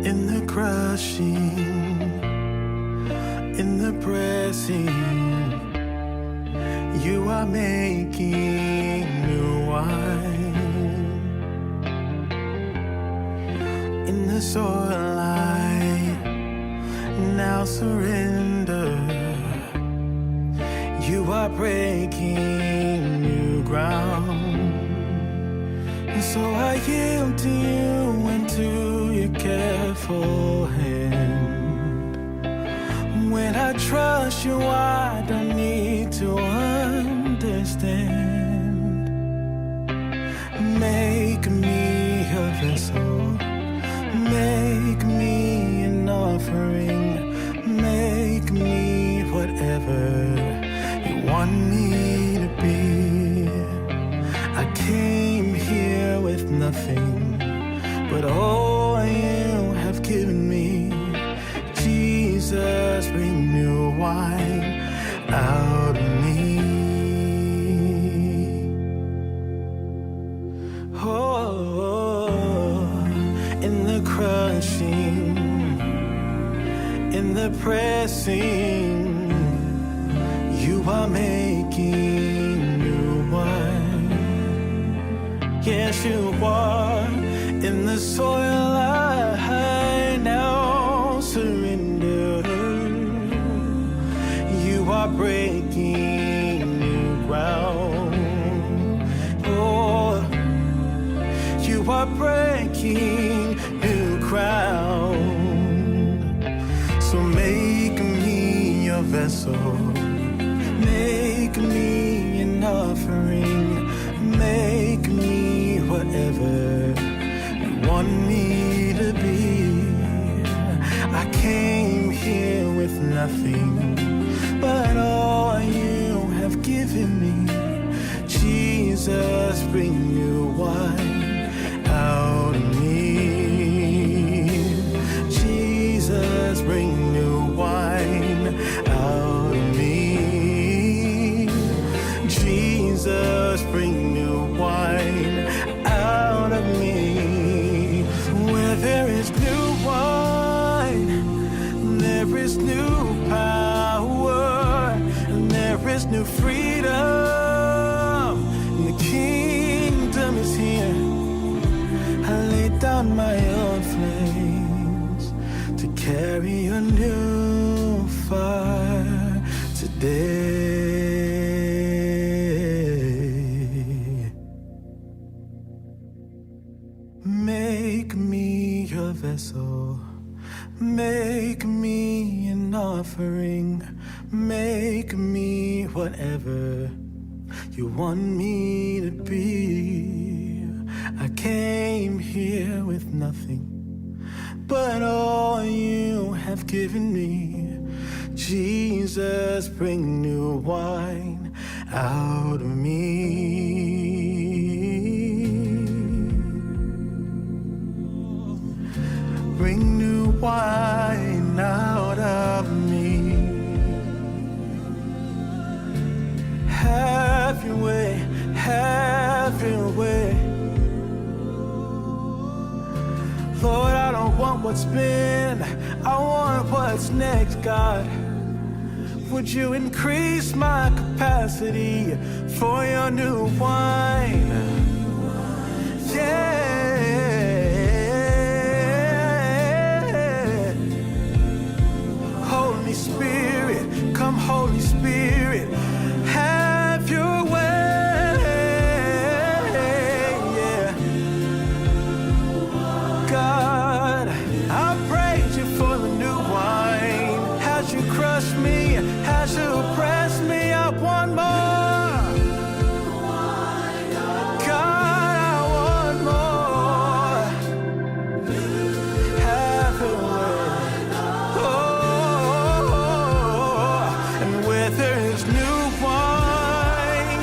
In the crushing, in the pressing, you are making new wine. In the soil I now surrender. You are breaking new ground. And so I yield to you and to your careful hand. When I trust you, I don't need to understand. Make me a vessel, make me an offering, make me whatever you want me to be. I came here with nothing, but all you have given me. Jesus, bring new wine out of me. Oh, in the crushing, in the pressing, you are making new wine. Yes, you are. In the soil I now surrender. You are breaking new ground. Oh, you are breaking new ground. So make me your vessel, make me an offering, make me whatever you want me to be. I came here with nothing, but all you have given me. Jesus, bring new wine out of me. Jesus, bring new wine out of me. Jesus, bring new wine out of me. Where there is new wine, there is new power, and there is new freedom. And the kingdom is here. I lay down my old flames to carry a new fire today. Make me your vessel, make me an offering, make me whatever you want me to be. I came here with nothing, but all you have given me. Jesus, bring new wine out of me. Bring new wine out of me. Have your way, have your way. Lord, I don't want what's been, I want what's next, God. Would you increase my capacity for your new wine? Yeah. Holy Spirit, come Holy Spirit, have your way, yeah. God, I praise you for the new wine. As you crush me, as you press me, I want more. God, I want more. Have your way. Oh, and where there is new wine,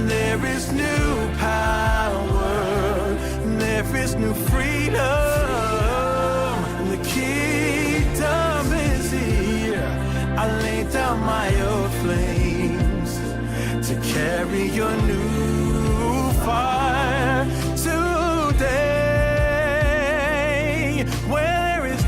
there is new power, there is new freedom. The kingdom is here. I lay down my old flames to carry your new fire today. Where there is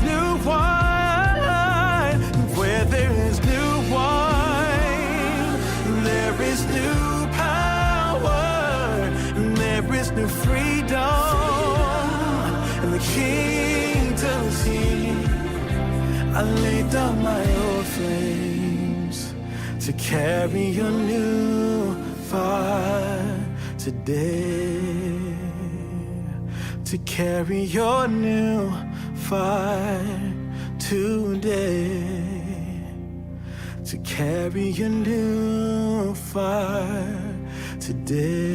I laid down my old flames to carry your new fire today. To carry your new fire today. To carry your new fire today.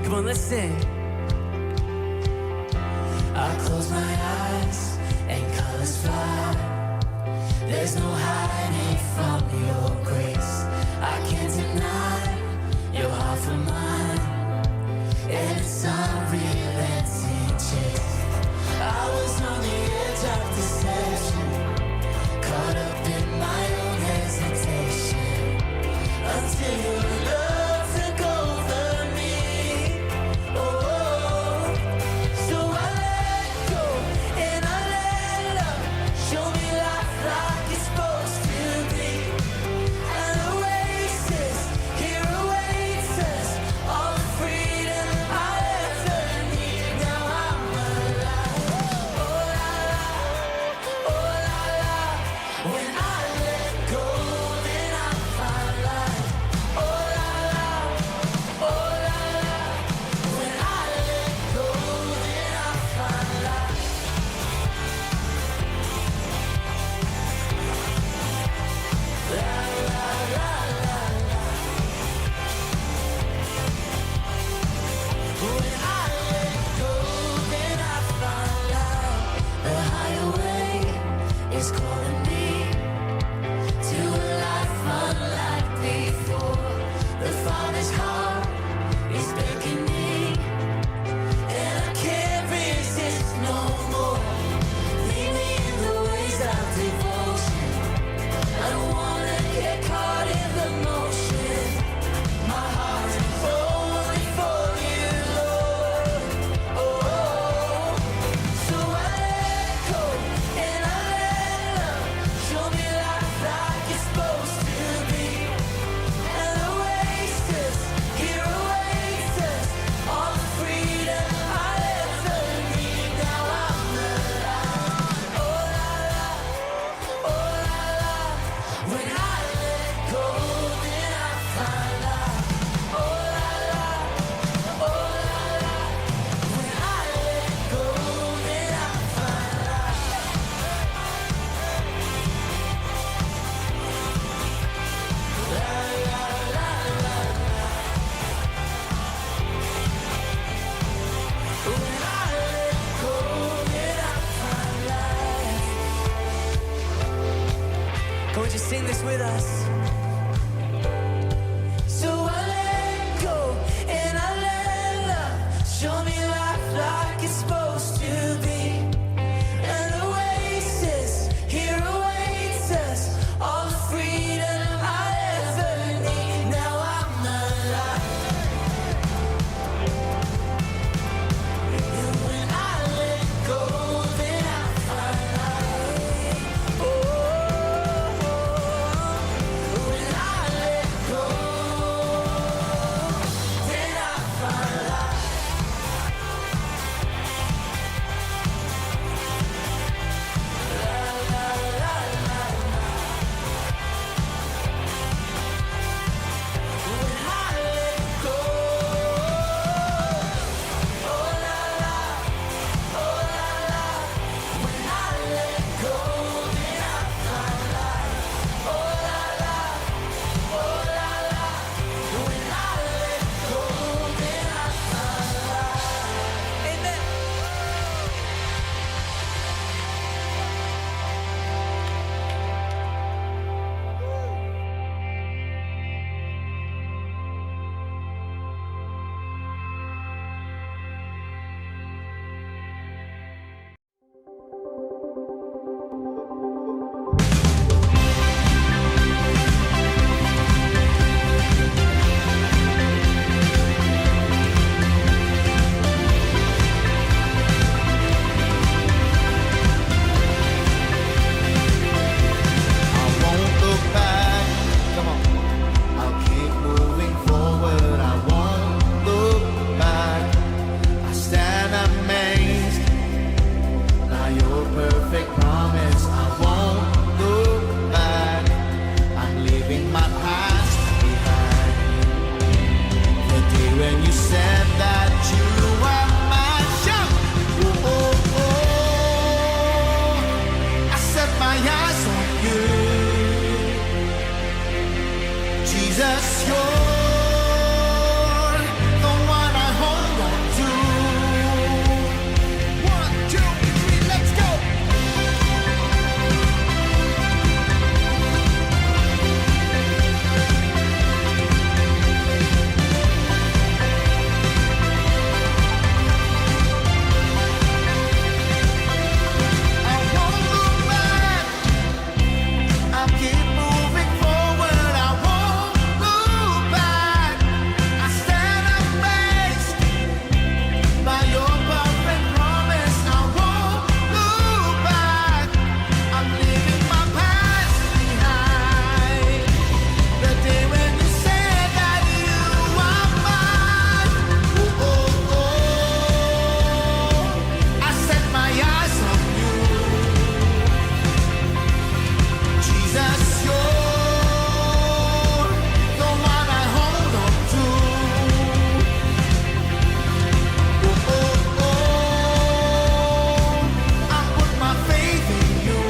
Come on, let's sing. I close my eyes and colors fly. There's no hiding from your grace. I can't deny your heart for mine, and it's unrelenting chase. I was on the edge of deception, caught up in my own hesitation, until your love took over me. Oh, so I let go and I let love show me life like it's supposed to be. I Jesus, you're the one I hold on to. 1, 2, 3, let's go. I won't look back. I'll keep moving forward. I won't look back. I stand amazed by your perfect promise. I won't look back. I'm leaving my past behind. The day when you said that you are mine. Oh, oh, oh. I set my eyes on you. Jesus, you're the one I hold on to. Oh, oh, oh. I put my faith in you.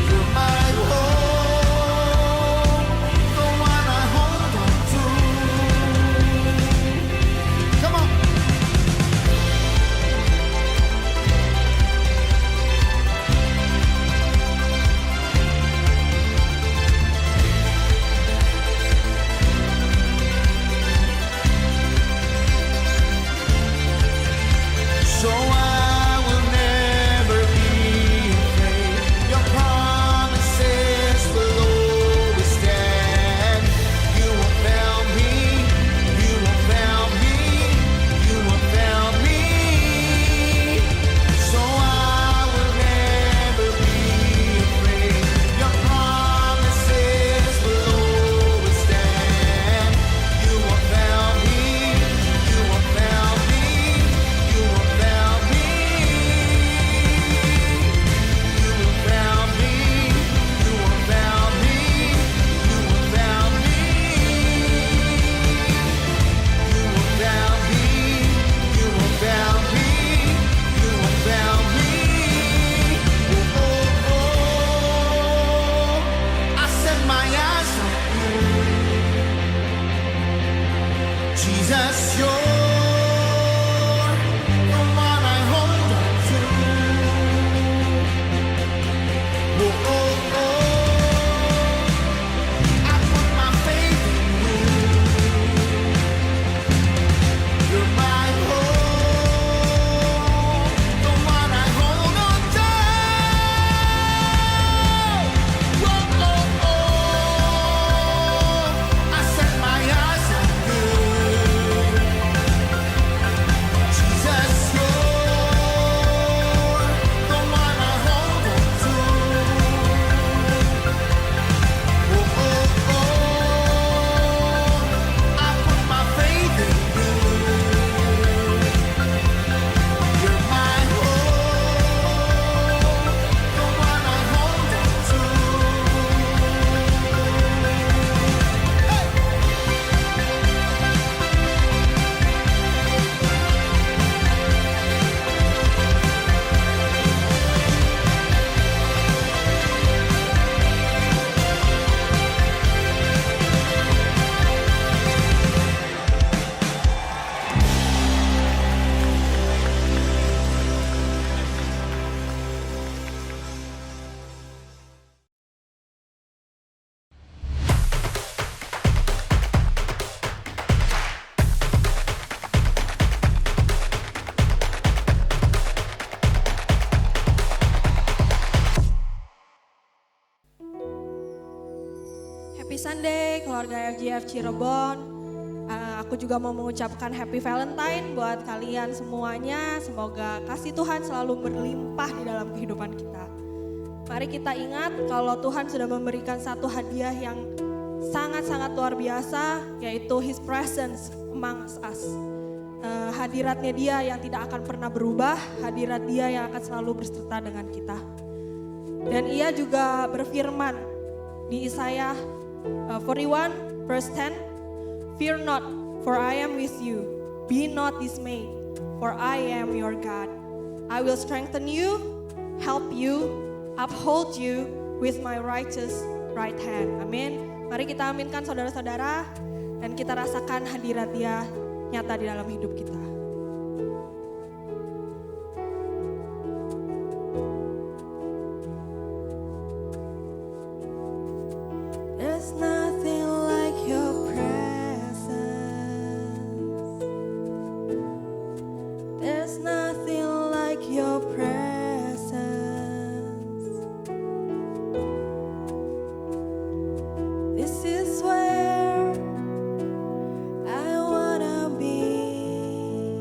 You're my hope, the one I hold on to. Come on. So I will never be afraid. Your promises will always stand. You won't fail me. You won't fail me. You won't fail me. So I will never be afraid. Your promises will always stand. You won't fail me. You won't fail me. You won't fail me. You won't fail me. You won't fail me. You won't fail me. You won't fail me. You won't fail me. You won't fail me. Oh, oh, oh. I set my eyes on you. Jesus, you're the one I hold on to. Oh, oh, oh. I put my faith in you. You're my hope, the one I hold on to. Oh, oh, oh. I set my eyes on you. Jesus, you're the one I hold on to. Oh, oh, oh. I put my faith in you. You're my hope, the one I hold on to. Happy Sunday, keluarga FGF Cirebon. Aku juga mau mengucapkan Happy Valentine buat kalian semuanya. Semoga kasih Tuhan selalu berlimpah di dalam kehidupan kita. Mari kita ingat kalau Tuhan sudah memberikan satu hadiah yang sangat-sangat luar biasa, yaitu His presence amongst us. Hadiratnya Dia yang tidak akan pernah berubah, hadirat Dia yang akan selalu berserta dengan kita. Dan Ia juga berfirman di Yesaya 41 verse 10, "Fear not, for I am with you. Be not dismayed, for I am your God. I will strengthen you, help you, uphold you with my righteous right hand. Amin. Mari kita aminkan saudara-saudara dan kita rasakan hadirat Dia nyata di dalam hidup kita. There's nothing like your presence. There's nothing like your presence. This is where I wanna be.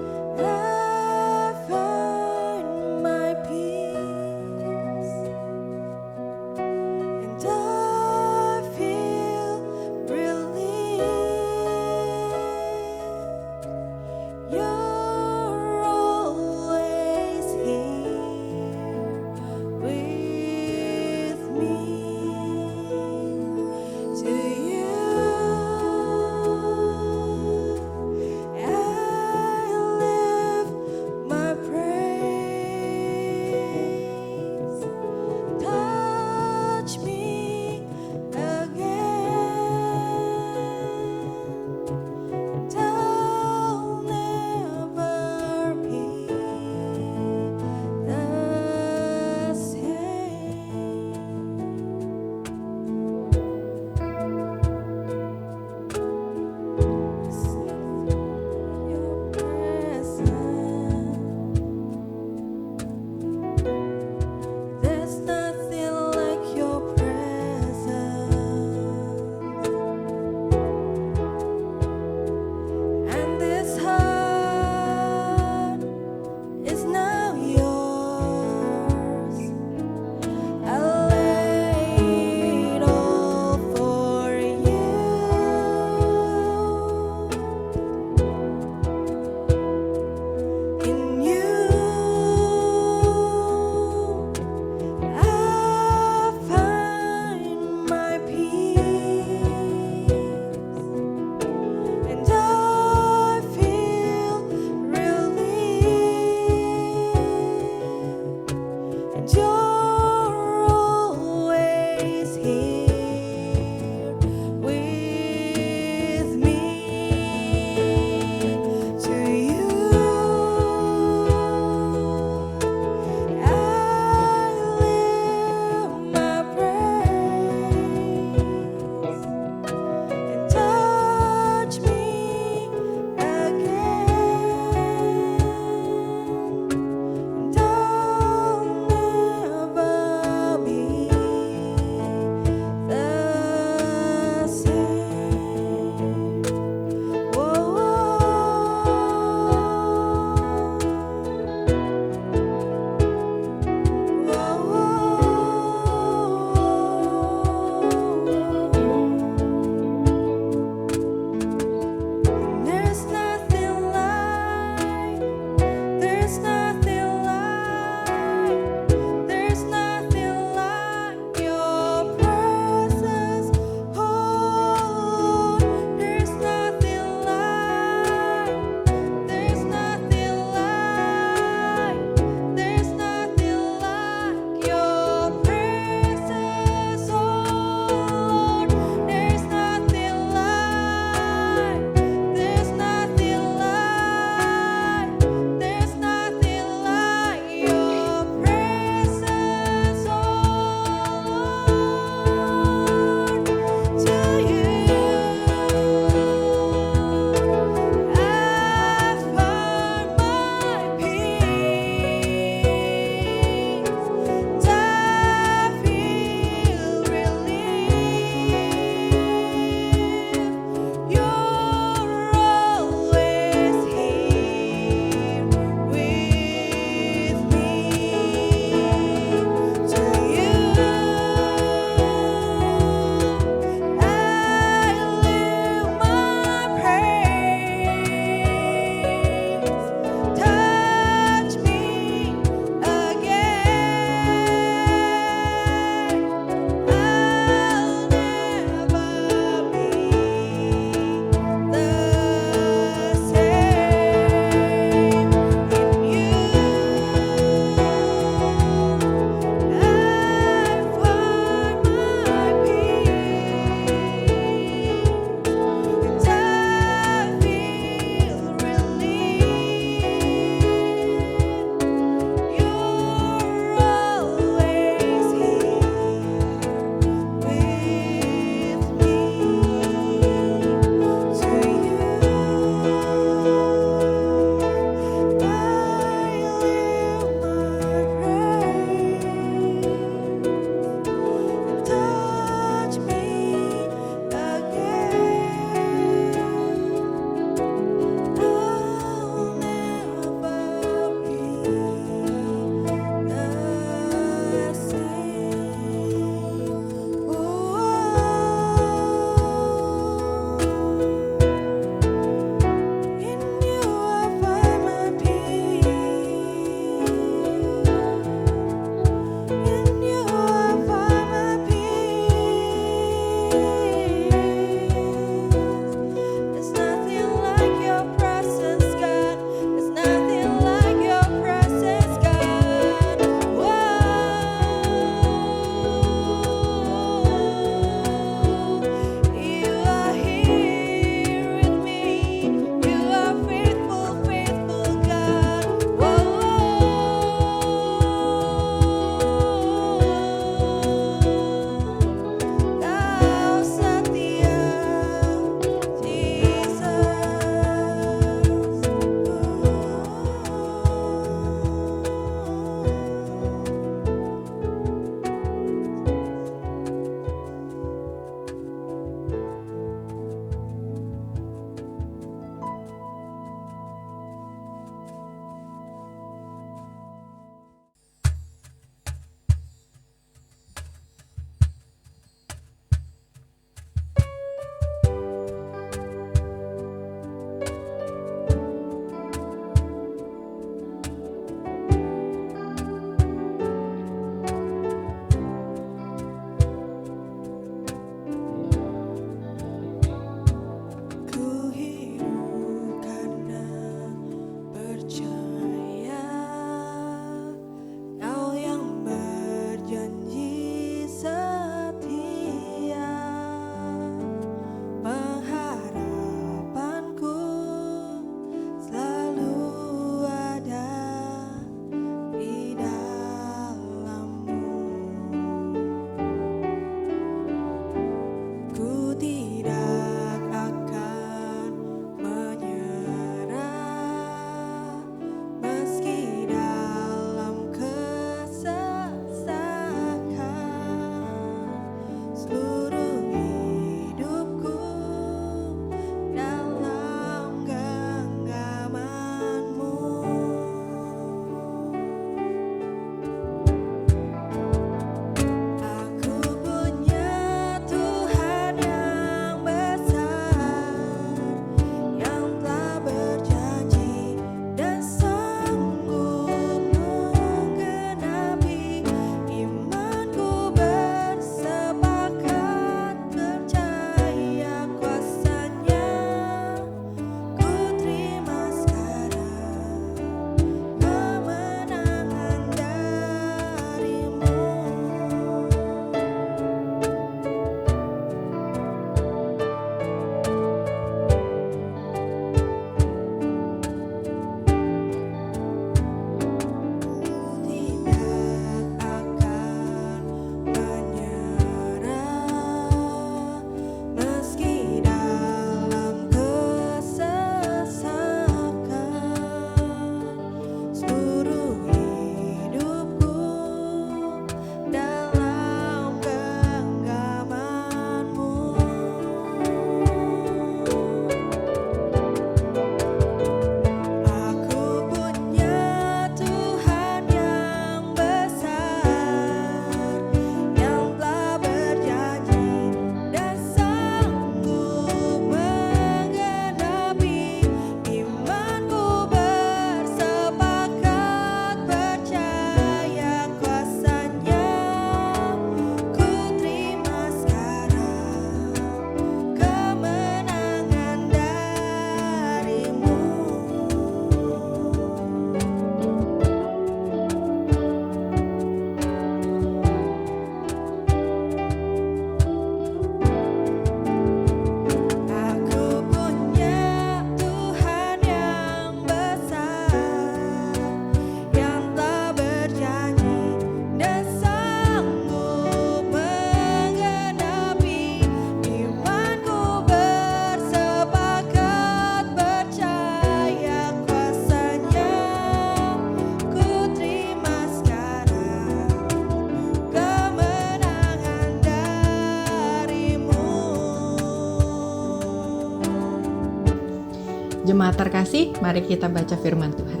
Jemaat terkasih, mari kita baca firman Tuhan.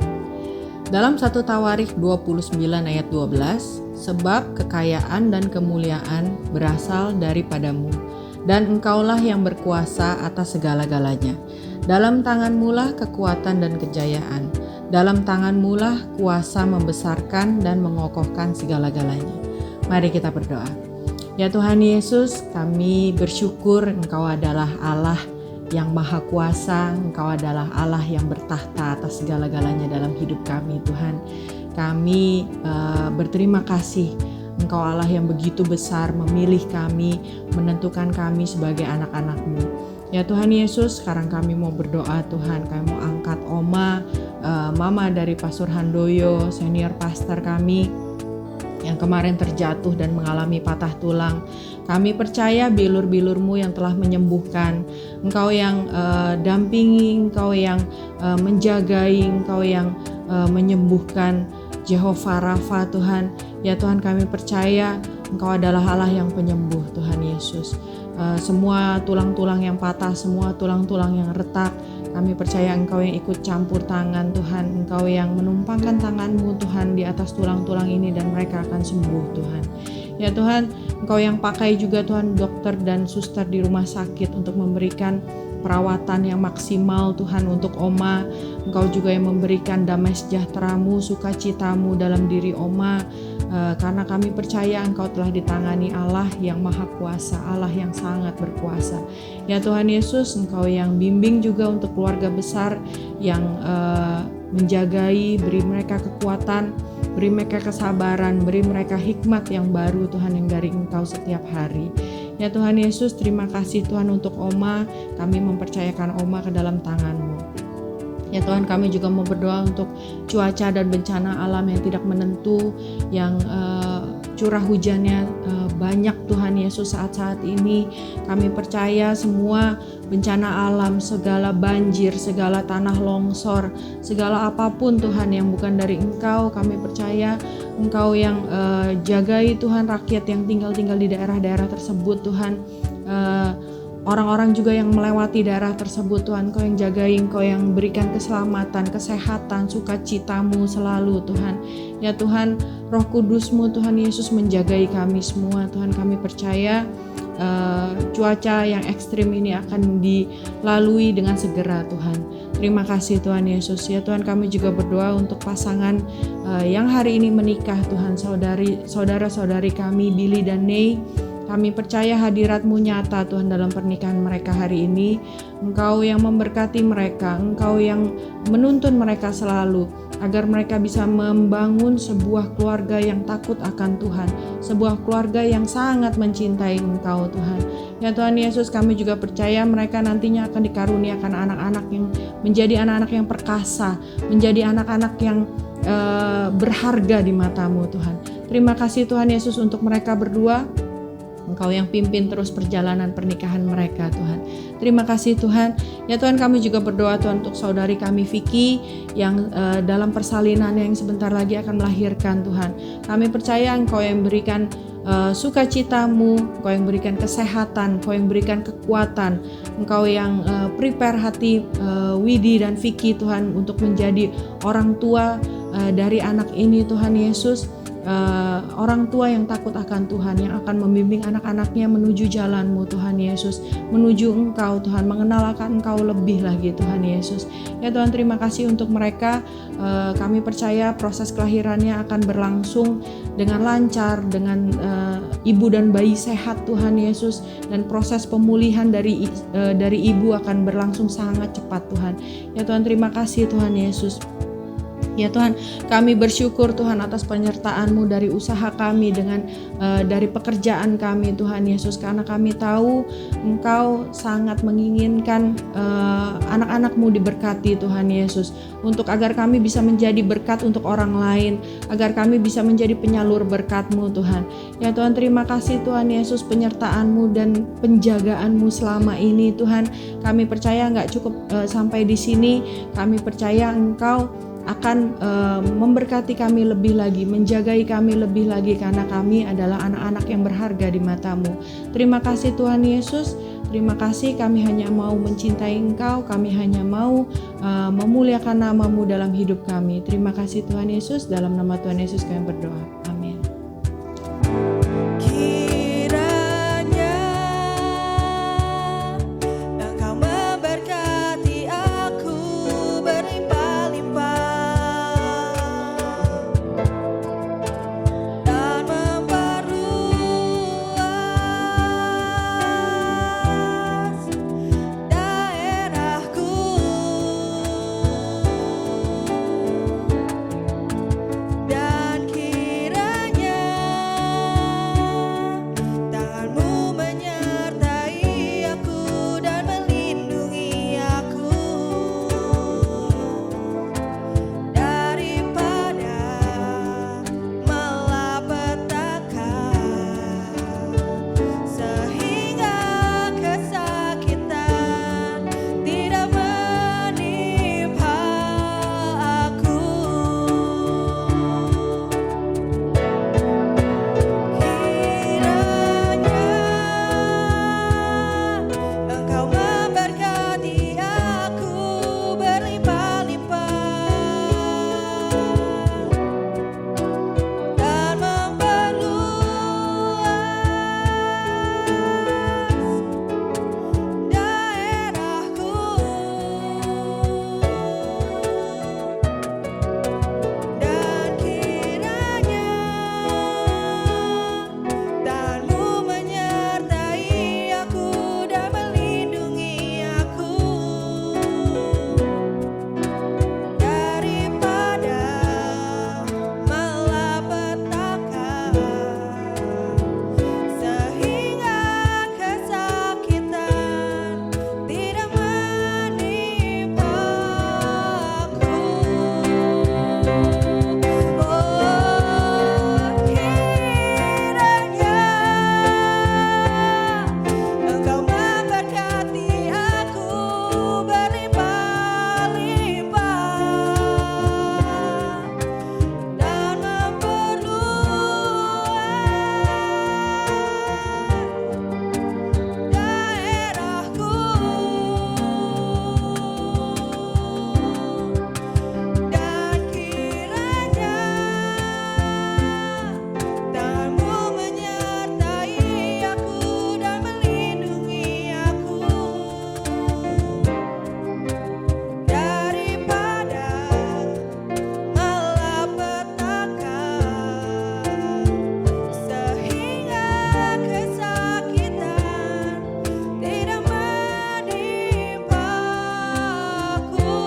Dalam 1 Tawarikh 29 ayat 12, sebab kekayaan dan kemuliaan berasal daripadamu, dan engkaulah yang berkuasa atas segala-galanya. Dalam tanganmulah kekuatan dan kejayaan, dalam tanganmulah kuasa membesarkan dan mengokohkan segala-galanya. Mari kita berdoa. Ya Tuhan Yesus, kami bersyukur Engkau adalah Allah yang maha kuasa, Engkau adalah Allah yang bertahta atas segala-galanya dalam hidup kami Tuhan. Kami berterima kasih, Engkau Allah yang begitu besar memilih kami, menentukan kami sebagai anak-anak-Mu. Ya Tuhan Yesus, sekarang kami mau berdoa Tuhan, kami mau angkat Mama dari Pastor Handoyo, senior pastor kami yang kemarin terjatuh dan mengalami patah tulang. Kami percaya bilur-bilur-Mu yang telah menyembuhkan, Engkau yang dampingi, Engkau yang menjagai, Engkau yang menyembuhkan, Jehovah Rafa Tuhan. Ya Tuhan, kami percaya Engkau adalah Allah yang penyembuh Tuhan Yesus. Semua tulang-tulang yang patah, semua tulang-tulang yang retak, kami percaya Engkau yang ikut campur tangan Tuhan, Engkau yang menumpangkan tangan-Mu Tuhan di atas tulang-tulang ini dan mereka akan sembuh Tuhan. Ya Tuhan, Engkau yang pakai juga Tuhan dokter dan suster di rumah sakit untuk memberikan perawatan yang maksimal Tuhan untuk Oma. Engkau juga yang memberikan damai sejahtera-Mu, sukacita-Mu dalam diri Oma, karena kami percaya Engkau telah ditangani Allah yang maha kuasa, Allah yang sangat berkuasa. Ya Tuhan Yesus, Engkau yang bimbing juga untuk keluarga besar yang menjagai, beri mereka kekuatan, beri mereka kesabaran, beri mereka hikmat yang baru Tuhan yang dari Engkau setiap hari. Ya Tuhan Yesus, terima kasih Tuhan untuk Oma, kami mempercayakan Oma ke dalam tangan-Mu. Ya Tuhan, kami juga mau berdoa untuk cuaca dan bencana alam yang tidak menentu, yang curah hujannya banyak Tuhan Yesus saat-saat ini. Kami percaya semua bencana alam, segala banjir, segala tanah longsor, segala apapun Tuhan yang bukan dari Engkau, kami percaya Engkau yang jagai Tuhan rakyat yang tinggal di daerah-daerah tersebut Tuhan. Orang-orang juga yang melewati daerah tersebut Tuhan, Engkau yang jagai, Engkau yang berikan keselamatan, kesehatan, sukacita-Mu selalu Tuhan. Ya Tuhan, Roh Kudus-Mu Tuhan Yesus menjagai kami semua Tuhan. Kami percaya cuaca yang ekstrim ini akan dilalui dengan segera Tuhan. Terima kasih Tuhan Yesus. Ya Tuhan, kami juga berdoa untuk pasangan yang hari ini menikah Tuhan, saudara-saudari kami Billy dan Nei. Kami percaya hadirat-Mu nyata Tuhan dalam pernikahan mereka hari ini. Engkau yang memberkati mereka, Engkau yang menuntun mereka selalu, agar mereka bisa membangun sebuah keluarga yang takut akan Tuhan, sebuah keluarga yang sangat mencintai Engkau Tuhan. Ya Tuhan Yesus, kami juga percaya mereka nantinya akan dikaruniakan anak-anak yang menjadi anak-anak yang perkasa, menjadi anak-anak yang berharga di mata-Mu Tuhan. Terima kasih Tuhan Yesus untuk mereka berdua. Engkau yang pimpin terus perjalanan pernikahan mereka Tuhan. Terima kasih Tuhan. Ya Tuhan, kami juga berdoa Tuhan untuk saudari kami Vicky yang dalam persalinannya yang sebentar lagi akan melahirkan Tuhan. Kami percaya Engkau yang berikan sukacita-Mu, Engkau yang berikan kesehatan, Engkau yang berikan kekuatan, Engkau yang prepare hati Widi dan Vicky Tuhan untuk menjadi orang tua dari anak ini Tuhan Yesus. Orang tua yang takut akan Tuhan, yang akan membimbing anak-anaknya menuju jalan-Mu Tuhan Yesus, menuju Engkau Tuhan, mengenal akan Engkau lebih lagi Tuhan Yesus. Ya Tuhan, terima kasih untuk mereka. Kami percaya proses kelahirannya akan berlangsung dengan lancar, dengan ibu dan bayi sehat Tuhan Yesus, dan proses pemulihan dari ibu akan berlangsung sangat cepat Tuhan. Ya Tuhan, terima kasih Tuhan Yesus. Ya Tuhan, kami bersyukur Tuhan atas penyertaan-Mu dari usaha kami, dari pekerjaan kami Tuhan Yesus, karena kami tahu Engkau sangat menginginkan anak-anak-Mu diberkati Tuhan Yesus, untuk agar kami bisa menjadi berkat untuk orang lain, agar kami bisa menjadi penyalur berkat-Mu Tuhan. Ya Tuhan, terima kasih Tuhan Yesus, penyertaan-Mu dan penjagaan-Mu selama ini Tuhan. Kami percaya nggak cukup sampai di sini, kami percaya Engkau akan memberkati kami lebih lagi, menjagai kami lebih lagi, karena kami adalah anak-anak yang berharga di mata-Mu. Terima kasih Tuhan Yesus. Terima kasih, kami hanya mau mencintai Engkau, kami hanya mau memuliakan nama-Mu dalam hidup kami. Terima kasih Tuhan Yesus, dalam nama Tuhan Yesus kami berdoa. Amin. Kiranya Engkau memberkati aku berlimpah-limpah dan memperluas daerahku, dan kiranya tangan-Mu menyertai aku dan melindungi aku daripada malapetaka, sehingga kesakitan tidak menimpa aku. Kiranya Engkau memberkati aku berlimpah-limpah dan memperluas daerahku, dan kiranya tangan-Mu menyertai aku dan melindungi aku daripada malapetaka, sehingga kesakitan tidak menimpa aku. Kiranya Engkau memberkati aku berlimpah-limpah dan memperluas daerahku, dan kiranya tangan-Mu menyertai aku dan melindungi aku daripada malapetaka, sehingga kesakitan tidak menimpa aku.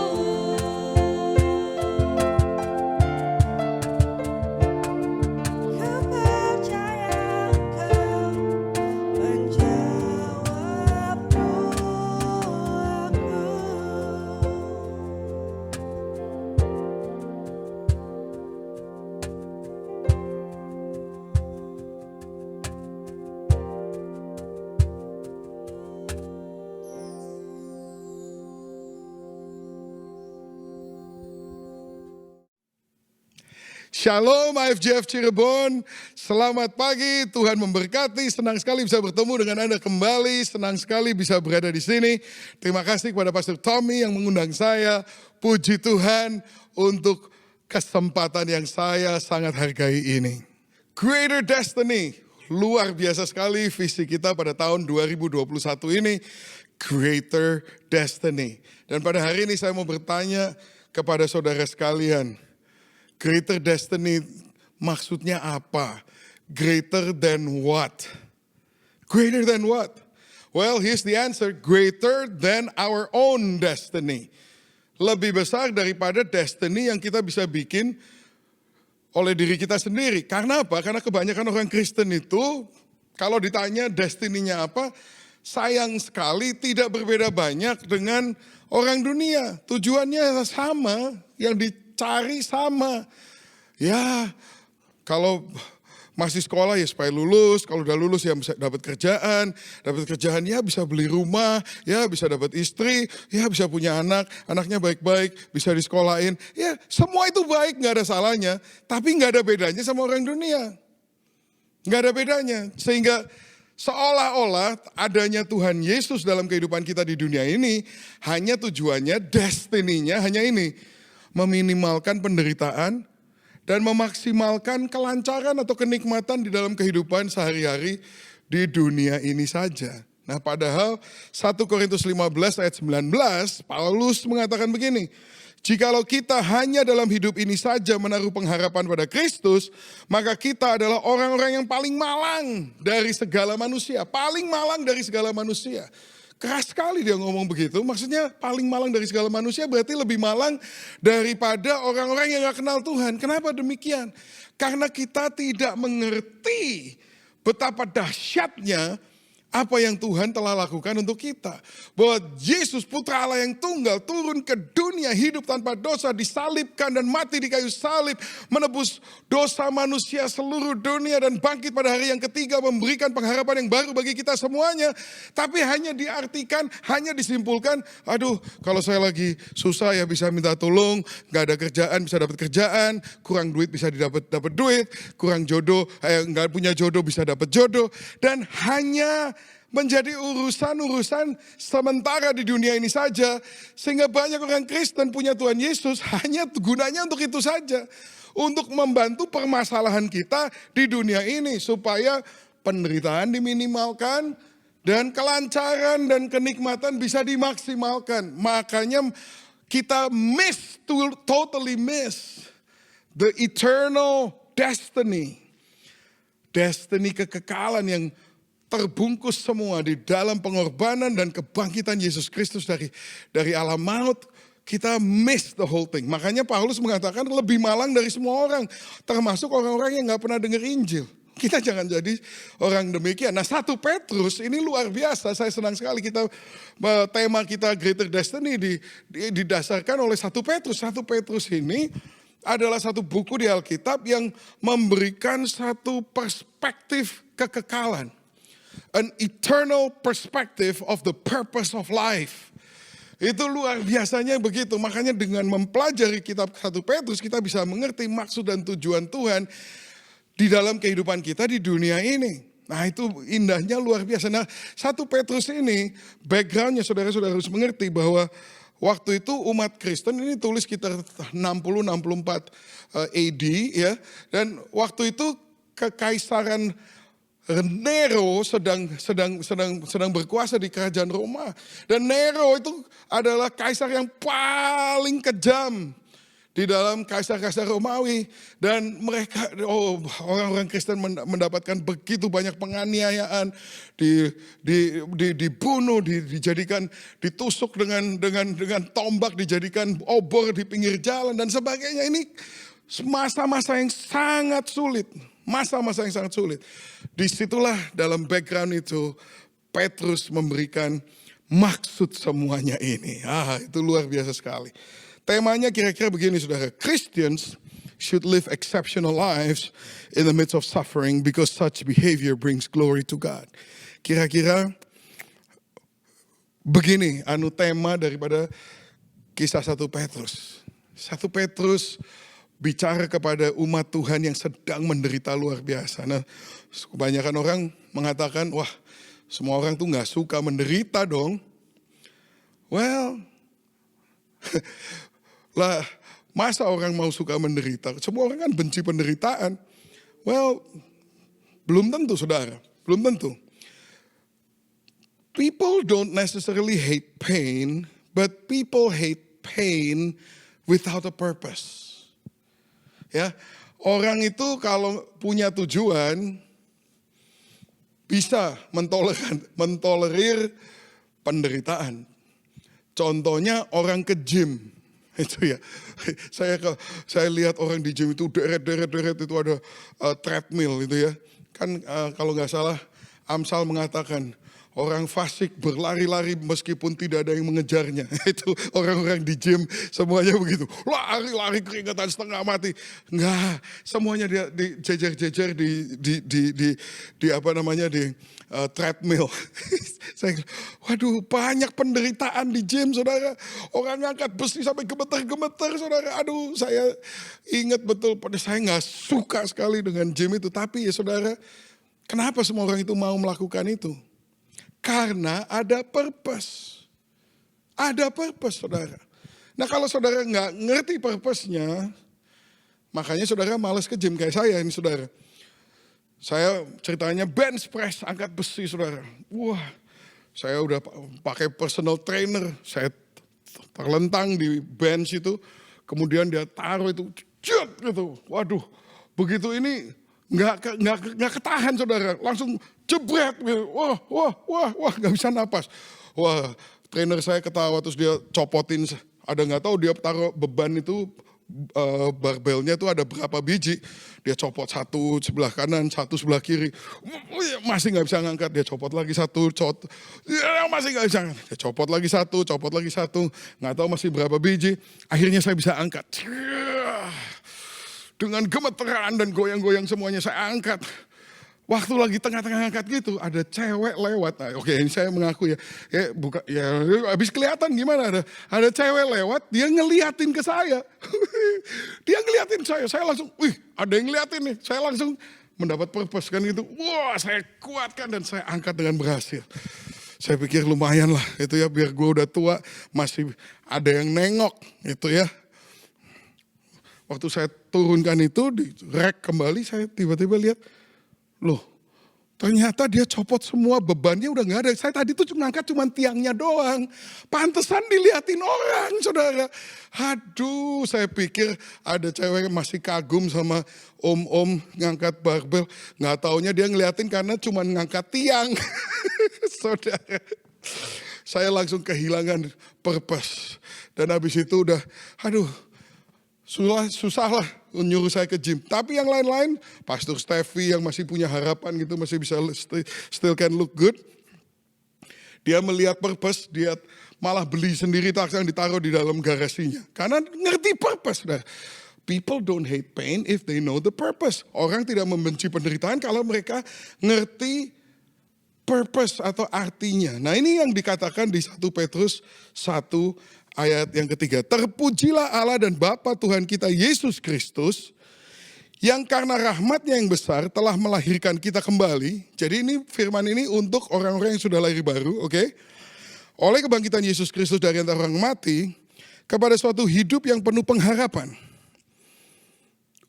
Ku percaya Engkau menjawab doaku. Shalom AFJF Cirebon, selamat pagi, Tuhan memberkati, senang sekali bisa bertemu dengan Anda kembali, senang sekali bisa berada di sini. Terima kasih kepada Pastor Tommy yang mengundang saya, puji Tuhan untuk kesempatan yang saya sangat hargai ini. Greater Destiny, luar biasa sekali visi kita pada tahun 2021 ini, Greater Destiny. Dan pada hari ini saya mau bertanya kepada saudara sekalian, Greater Destiny maksudnya apa? Greater than what? Greater than what? Well, here's the answer. Greater than our own destiny. Lebih besar daripada destiny yang kita bisa bikin oleh diri kita sendiri. Karena apa? Karena kebanyakan orang Kristen itu, kalau ditanya destininya apa, sayang sekali tidak berbeda banyak dengan orang dunia. Tujuannya sama, yang dicari sama. Ya, kalau masih sekolah ya supaya lulus, kalau udah lulus ya bisa dapat kerjaan ya bisa beli rumah, ya bisa dapat istri, ya bisa punya anak, anaknya baik-baik, bisa disekolahin. Ya semua itu baik, gak ada salahnya, tapi gak ada bedanya sama orang dunia. Gak ada bedanya, sehingga Seolah-olah adanya Tuhan Yesus dalam kehidupan kita di dunia ini hanya tujuannya, destininya hanya ini. Meminimalkan penderitaan dan memaksimalkan kelancaran atau kenikmatan di dalam kehidupan sehari-hari di dunia ini saja. Nah padahal 1 Korintus 15 ayat 19 Paulus mengatakan begini. Jikalau kita hanya dalam hidup ini saja menaruh pengharapan pada Kristus, maka kita adalah orang-orang yang paling malang dari segala manusia. Paling malang dari segala manusia. Keras sekali dia ngomong begitu, maksudnya paling malang dari segala manusia berarti lebih malang daripada orang-orang yang gak kenal Tuhan. Kenapa demikian? Karena kita tidak mengerti betapa dahsyatnya apa yang Tuhan telah lakukan untuk kita. Bahwa Yesus putra Allah yang tunggal turun ke dunia hidup tanpa dosa, disalibkan dan mati di kayu salib, menebus dosa manusia seluruh dunia dan bangkit pada hari yang ketiga memberikan pengharapan yang baru bagi kita semuanya. Tapi hanya diartikan, hanya disimpulkan, aduh kalau saya lagi susah ya bisa minta tolong, gak ada kerjaan bisa dapat kerjaan, kurang duit bisa dapat duit, kurang jodoh, gak punya jodoh bisa dapat jodoh, dan hanya menjadi urusan-urusan sementara di dunia ini saja. Sehingga banyak orang Kristen punya Tuhan Yesus hanya gunanya untuk itu saja. Untuk membantu permasalahan kita di dunia ini. Supaya penderitaan diminimalkan dan kelancaran dan kenikmatan bisa dimaksimalkan. Makanya kita totally miss the eternal destiny. Destiny kekekalan yang terbungkus semua di dalam pengorbanan dan kebangkitan Yesus Kristus dari alam maut. Kita miss the whole thing. Makanya Paulus mengatakan lebih malang dari semua orang. Termasuk orang-orang yang gak pernah dengar Injil. Kita jangan jadi orang demikian. Nah 1 Petrus ini luar biasa. Saya senang sekali tema kita Greater Destiny didasarkan oleh 1 Petrus. 1 Petrus ini adalah satu buku di Alkitab yang memberikan satu perspektif kekekalan. An eternal perspective of the purpose of life. Itu luar biasanya begitu. Makanya dengan mempelajari kitab 1 Petrus kita bisa mengerti maksud dan tujuan Tuhan di dalam kehidupan kita di dunia ini. Nah itu indahnya luar biasa. Nah 1 Petrus ini backgroundnya saudara-saudara harus mengerti bahwa waktu itu umat Kristen ini tulis sekitar 60-64 AD ya. Dan waktu itu kekaisaran Nero sedang berkuasa di kerajaan Roma. Dan Nero itu adalah kaisar yang paling kejam di dalam kaisar-kaisar Romawi. Dan mereka, orang-orang Kristen mendapatkan begitu banyak penganiayaan, dibunuh, dijadikan, ditusuk dengan tombak, dijadikan obor di pinggir jalan dan sebagainya. Ini masa-masa yang sangat sulit. Masa-masa yang sangat sulit. Disitulah dalam background itu Petrus memberikan maksud semuanya ini. Itu luar biasa sekali. Temanya kira-kira begini saudara. Christians should live exceptional lives in the midst of suffering because such behavior brings glory to God. Kira-kira begini tema daripada kisah 1 Petrus. 1 Petrus bicara kepada umat Tuhan yang sedang menderita luar biasa. Nah, kebanyakan orang mengatakan, wah semua orang tuh gak suka menderita dong. Well, lah masa orang mau suka menderita? Semua orang kan benci penderitaan. Well, belum tentu saudara, belum tentu. People don't necessarily hate pain, but people hate pain without a purpose. Ya, orang itu kalau punya tujuan bisa mentolerir penderitaan. Contohnya orang ke gym. Itu ya. Saya lihat orang di gym itu deret itu ada treadmill itu ya. Kan kalau nggak salah Amsal mengatakan orang fasik berlari-lari meskipun tidak ada yang mengejarnya. Itu orang-orang di gym semuanya begitu. Lari-lari keringetan setengah mati. Enggak, semuanya dia dijejer-jejer di apa namanya di treadmill. Saya, waduh banyak penderitaan di gym saudara. Orang ngangkat besi sampai gemeter-gemeter saudara. Aduh saya ingat betul pada saya nggak suka sekali dengan gym itu. Tapi ya saudara, Kenapa semua orang itu mau melakukan itu? Karena ada purpose. Ada purpose, saudara. Nah kalau saudara nggak ngerti purpose-nya, makanya saudara malas ke gym kayak saya ini, saudara. Saya ceritanya bench press, angkat besi, saudara. Wah, saya udah pakai personal trainer, saya terlentang di bench itu, kemudian dia taruh itu, jet gitu. Waduh, begitu ini nggak ketahan, saudara, langsung jebret gitu. Wah, nggak bisa napas. Wah, trainer saya ketawa terus dia copotin, ada nggak tahu dia taruh beban itu barbelnya tuh ada berapa biji, dia copot satu sebelah kanan, satu sebelah kiri, masih nggak bisa ngangkat, dia copot lagi satu, masih nggak bisa ngangkat, dia copot lagi satu, nggak tahu masih berapa biji, akhirnya saya bisa angkat. Dengan gemeteran dan goyang-goyang semuanya saya angkat. Waktu lagi tengah-tengah angkat gitu, ada cewek lewat. Nah, oke, ini saya mengaku ya. Habis kelihatan gimana, ada cewek lewat, dia ngeliatin ke saya. Dia ngeliatin saya langsung, wih, ada yang ngeliatin nih. Saya langsung mendapat purpose kan gitu. Wah, saya kuatkan dan saya angkat dengan berhasil. Saya pikir lumayan lah itu ya, biar gue udah tua masih ada yang nengok gitu ya. Waktu saya turunkan itu, di rack kembali, saya tiba-tiba lihat, loh, ternyata dia copot semua bebannya udah gak ada. Saya tadi tuh ngangkat cuma tiangnya doang. Pantesan diliatin orang, saudara. Aduh, saya pikir ada cewek masih kagum sama om-om ngangkat barbel. Gak taunya dia ngeliatin karena cuma ngangkat tiang. Saudara, saya langsung kehilangan purpose. Dan habis itu udah, aduh, susah lah nyuruh saya ke gym. Tapi yang lain-lain, Pastor Steffi yang masih punya harapan gitu, masih bisa still can look good. Dia melihat purpose, dia malah beli sendiri taksi yang ditaruh di dalam garasinya. Karena ngerti purpose. Nah, people don't hate pain if they know the purpose. Orang tidak membenci penderitaan kalau mereka ngerti purpose atau artinya. Nah ini yang dikatakan di 1 Petrus 1 ayat yang ketiga, terpujilah Allah dan Bapa Tuhan kita Yesus Kristus, yang karena rahmatnya yang besar telah melahirkan kita kembali. Jadi ini firman ini untuk orang-orang yang sudah lahir baru, oke? Oleh kebangkitan Yesus Kristus dari antara orang mati, kepada suatu hidup yang penuh pengharapan.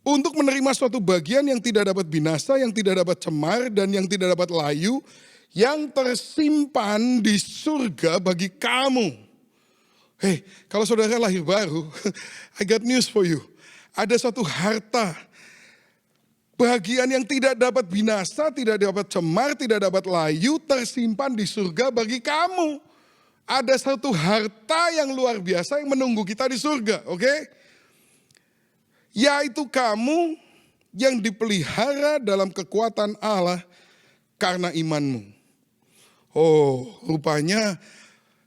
Untuk menerima suatu bagian yang tidak dapat binasa, yang tidak dapat cemar, dan yang tidak dapat layu, yang tersimpan di surga bagi kamu. Hey, kalau saudara lahir baru, I got news for you. Ada satu harta, bagian yang tidak dapat binasa, tidak dapat cemar, tidak dapat layu, tersimpan di surga bagi kamu. Ada satu harta yang luar biasa yang menunggu kita di surga, oke? Yaitu kamu yang dipelihara dalam kekuatan Allah karena imanmu. Oh, rupanya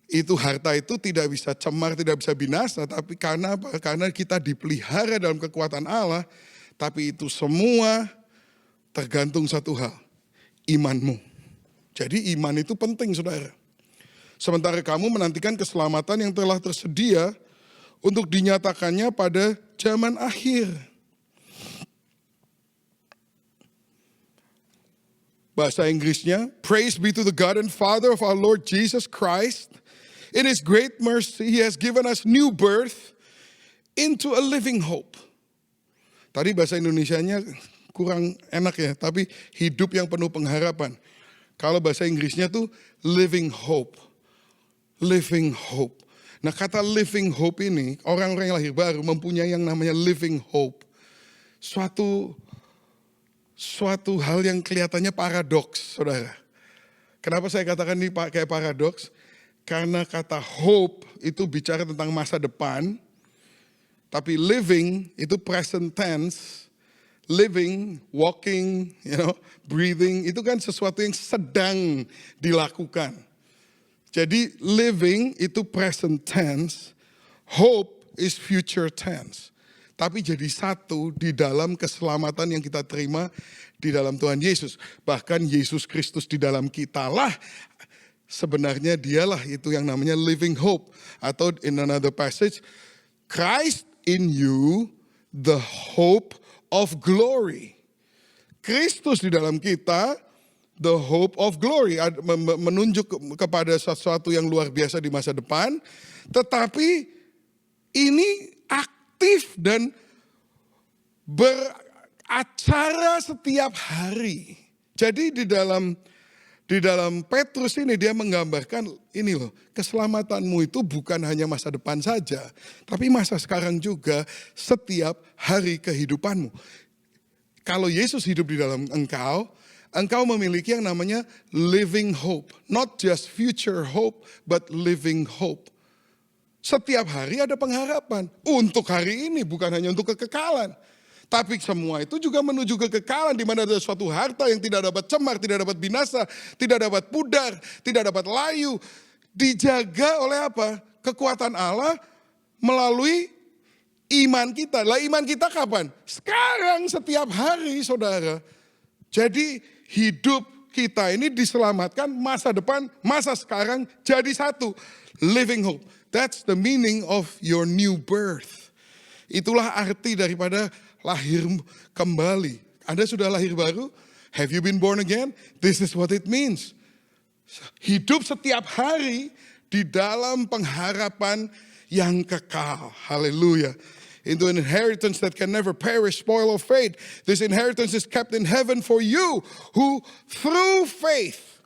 itu harta itu tidak bisa cemar, tidak bisa binasa, tapi karena apa? Karena kita dipelihara dalam kekuatan Allah, tapi itu semua tergantung satu hal, imanmu. Jadi iman itu penting, saudara. Sementara kamu menantikan keselamatan yang telah tersedia untuk dinyatakannya pada zaman akhir. Bahasa Inggrisnya, praise be to the God and Father of our Lord Jesus Christ. In His great mercy, He has given us new birth into a living hope. Tadi bahasa Indonesianya kurang enak ya, tapi hidup yang penuh pengharapan. Kalau bahasa Inggrisnya tuh living hope. Living hope. Nah kata living hope ini, orang-orang yang lahir baru mempunyai yang namanya living hope. Suatu hal yang kelihatannya paradoks, saudara. Kenapa saya katakan ini kayak paradoks? Karena kata hope itu bicara tentang masa depan, tapi living itu present tense, living, walking, breathing, itu kan sesuatu yang sedang dilakukan. Jadi living itu present tense, hope is future tense. Tapi jadi satu di dalam keselamatan yang kita terima di dalam Tuhan Yesus. Bahkan Yesus Kristus di dalam kita lah, sebenarnya dialah itu yang namanya living hope. Atau in another passage, Christ in you, the hope of glory. Kristus di dalam kita the hope of glory, menunjuk kepada sesuatu yang luar biasa di masa depan, tetapi ini aktif dan beracara setiap hari. Jadi di dalam Petrus ini dia menggambarkan ini loh, keselamatanmu itu bukan hanya masa depan saja, tapi masa sekarang juga, setiap hari kehidupanmu. Kalau Yesus hidup di dalam engkau memiliki yang namanya living hope. Not just future hope, but living hope. Setiap hari ada pengharapan. Untuk hari ini, bukan hanya untuk kekekalan. Tapi semua itu juga menuju kekekalan di mana ada suatu harta yang tidak dapat cemar, tidak dapat binasa, tidak dapat pudar, tidak dapat layu. Dijaga oleh apa? Kekuatan Allah melalui iman kita. Lah iman kita kapan? Sekarang, setiap hari, saudara. Jadi hidup kita ini diselamatkan, masa depan, masa sekarang jadi satu. Living hope. That's the meaning of your new birth. Itulah arti daripada lahir kembali. Anda sudah lahir baru? Have you been born again? This is what it means. Hidup setiap hari di dalam pengharapan yang kekal. Haleluya. Into an inheritance that can never perish, spoil or fade. This inheritance is kept in heaven for you who through faith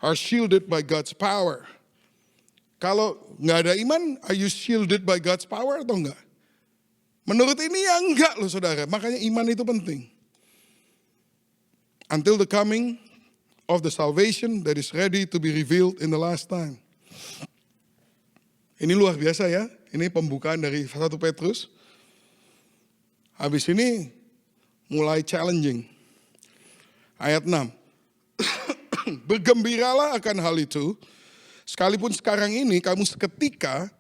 are shielded by God's power. Kalau nggak ada iman, are you shielded by God's power atau enggak? Menurut ini ya enggak loh saudara, makanya iman itu penting. Until the coming of the salvation that is ready to be revealed in the last time. Ini luar biasa ya, ini pembukaan dari 1 Petrus. Habis ini mulai challenging. Ayat 6. Bergembiralah akan hal itu, sekalipun sekarang ini kamu seketika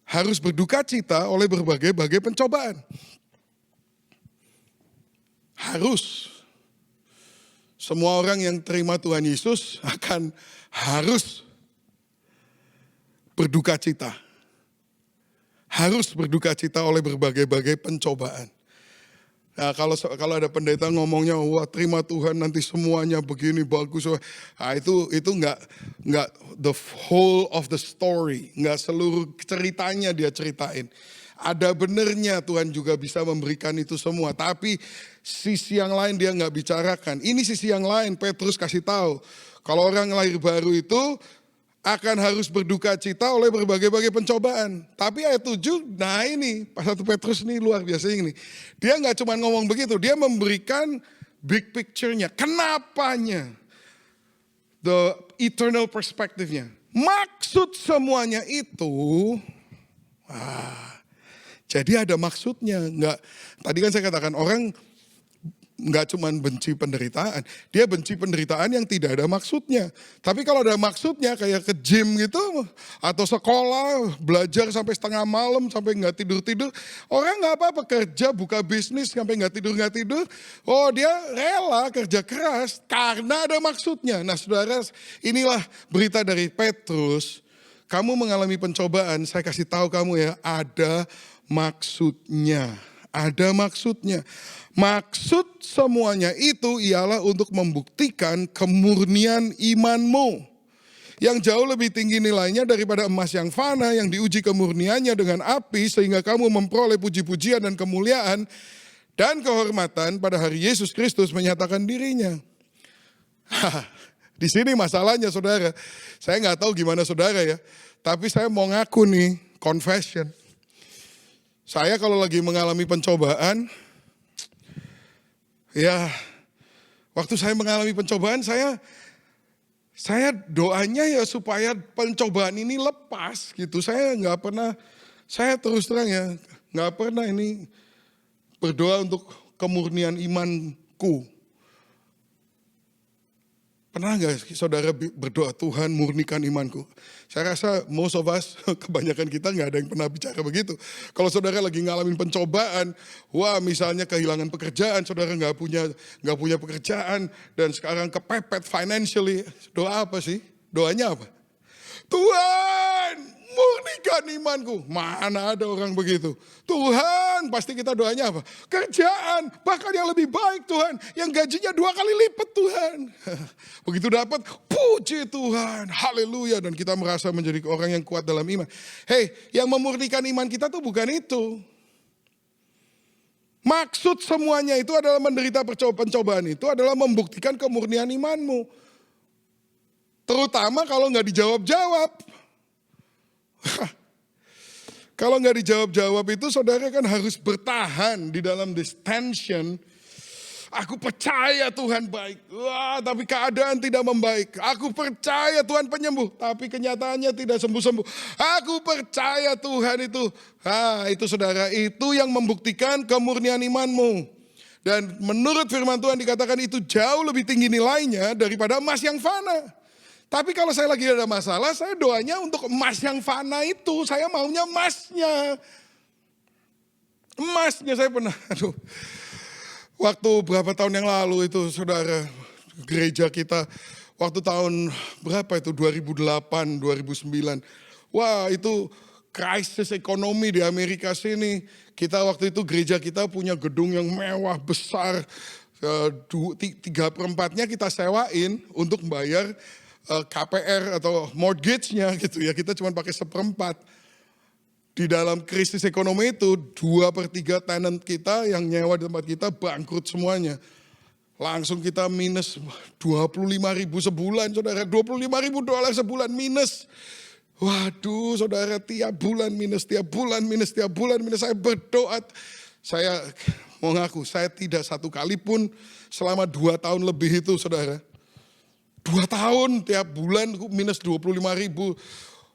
harus berduka cita oleh berbagai-bagai pencobaan. Harus. Semua orang yang terima Tuhan Yesus harus berduka cita. Harus berduka cita oleh berbagai-bagai pencobaan. Nah, kalau ada pendeta ngomongnya, wah terima Tuhan nanti semuanya begini bagus. Nah, itu enggak the whole of the story, enggak seluruh ceritanya dia ceritain. Ada benernya Tuhan juga bisa memberikan itu semua, tapi sisi yang lain dia enggak bicarakan. Ini sisi yang lain, Petrus kasih tahu. Kalau orang lahir baru itu akan harus berduka cita oleh berbagai-bagai pencobaan. Tapi ayat 7, nah ini, pas 1 Petrus ini luar biasa ini. Dia nggak cuma ngomong begitu, dia memberikan big picture-nya. Kenapanya? The eternal perspective-nya. Maksud semuanya itu, jadi ada maksudnya. Nggak, tadi kan saya katakan orang nggak cuma benci penderitaan, dia benci penderitaan yang tidak ada maksudnya. Tapi kalau ada maksudnya kayak ke gym gitu, atau sekolah, belajar sampai setengah malam, sampai nggak tidur-tidur. Orang nggak apa-apa kerja, buka bisnis sampai nggak tidur. Oh dia rela kerja keras karena ada maksudnya. Nah saudara, inilah berita dari Petrus. Kamu mengalami pencobaan, saya kasih tahu kamu ya, ada maksudnya. Ada maksudnya. Maksud semuanya itu ialah untuk membuktikan kemurnian imanmu. Yang jauh lebih tinggi nilainya daripada emas yang fana yang diuji kemurniannya dengan api sehingga kamu memperoleh puji-pujian dan kemuliaan dan kehormatan pada hari Yesus Kristus menyatakan dirinya. Di sini masalahnya saudara. Saya nggak tahu gimana saudara ya. Tapi saya mau ngaku nih, confession. Saya kalau lagi mengalami pencobaan, ya waktu saya mengalami pencobaan saya doanya ya supaya pencobaan ini lepas gitu. Saya terus terang ya, nggak pernah ini berdoa untuk kemurnian imanku. Pernah nggak saudara berdoa, Tuhan murnikan imanku? Saya rasa most of us, kebanyakan kita nggak ada yang pernah bicara begitu. Kalau saudara lagi ngalamin pencobaan, wah misalnya kehilangan pekerjaan, saudara nggak punya pekerjaan dan sekarang kepepet financially, doa apa sih? Doanya apa? Tuhan murnikan imanku. Mana ada orang begitu. Tuhan, pasti kita doanya apa? Kerjaan, bahkan yang lebih baik Tuhan. Yang gajinya 2 kali lipat Tuhan. Begitu dapat, puji Tuhan, haleluya. Dan kita merasa menjadi orang yang kuat dalam iman. Hei, yang memurnikan iman kita tuh bukan itu. Maksud semuanya itu adalah menderita pencobaan itu adalah membuktikan kemurnian imanmu. Terutama kalau nggak dijawab-jawab. Kalau nggak dijawab-jawab itu saudara kan harus bertahan di dalam this tension. Aku percaya Tuhan baik. Wah, tapi keadaan tidak membaik. Aku percaya Tuhan penyembuh. Tapi kenyataannya tidak sembuh-sembuh. Aku percaya Tuhan itu. Itu saudara, itu yang membuktikan kemurnian imanmu. Dan menurut firman Tuhan dikatakan itu jauh lebih tinggi nilainya daripada emas yang fana. Tapi kalau saya lagi ada masalah, saya doanya untuk emas yang fana itu. Saya maunya emasnya. Emasnya saya pernah, waktu berapa tahun yang lalu itu saudara, gereja kita, waktu tahun berapa itu, 2008, 2009. Wah itu krisis ekonomi di Amerika sini. Kita waktu itu gereja kita punya gedung yang mewah, besar. 3/4-nya kita sewain untuk membayar KPR atau mortgage-nya gitu ya. Kita cuma pakai 1/4. Di dalam krisis ekonomi itu 2/3 tenant kita yang nyewa di tempat kita bangkrut semuanya. Langsung kita minus 25.000 sebulan saudara. $25.000 sebulan minus. Waduh saudara, tiap bulan minus. Saya berdoa. Saya mau ngaku, saya tidak satu kali pun selama 2 tahun lebih itu saudara. 2 tahun tiap bulan minus 25.000.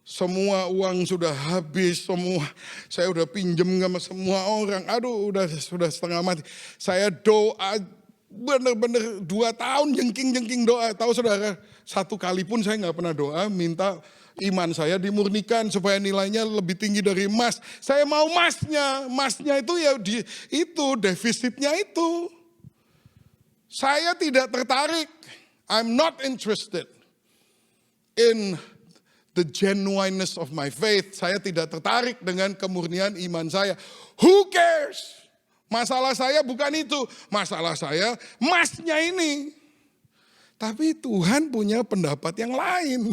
Semua uang sudah habis, saya udah pinjem sama semua orang. Aduh, sudah setengah mati. Saya doa bener-bener 2 tahun jengking doa. Tahu saudara, 1 kali pun saya nggak pernah doa minta iman saya dimurnikan supaya nilainya lebih tinggi dari emas. Saya mau emasnya itu ya itu defisitnya itu. Saya tidak tertarik. I'm not interested in the genuineness of my faith. Saya tidak tertarik dengan kemurnian iman saya. Who cares? Masalah saya bukan itu. Masalah saya emasnya ini. Tapi Tuhan punya pendapat yang lain.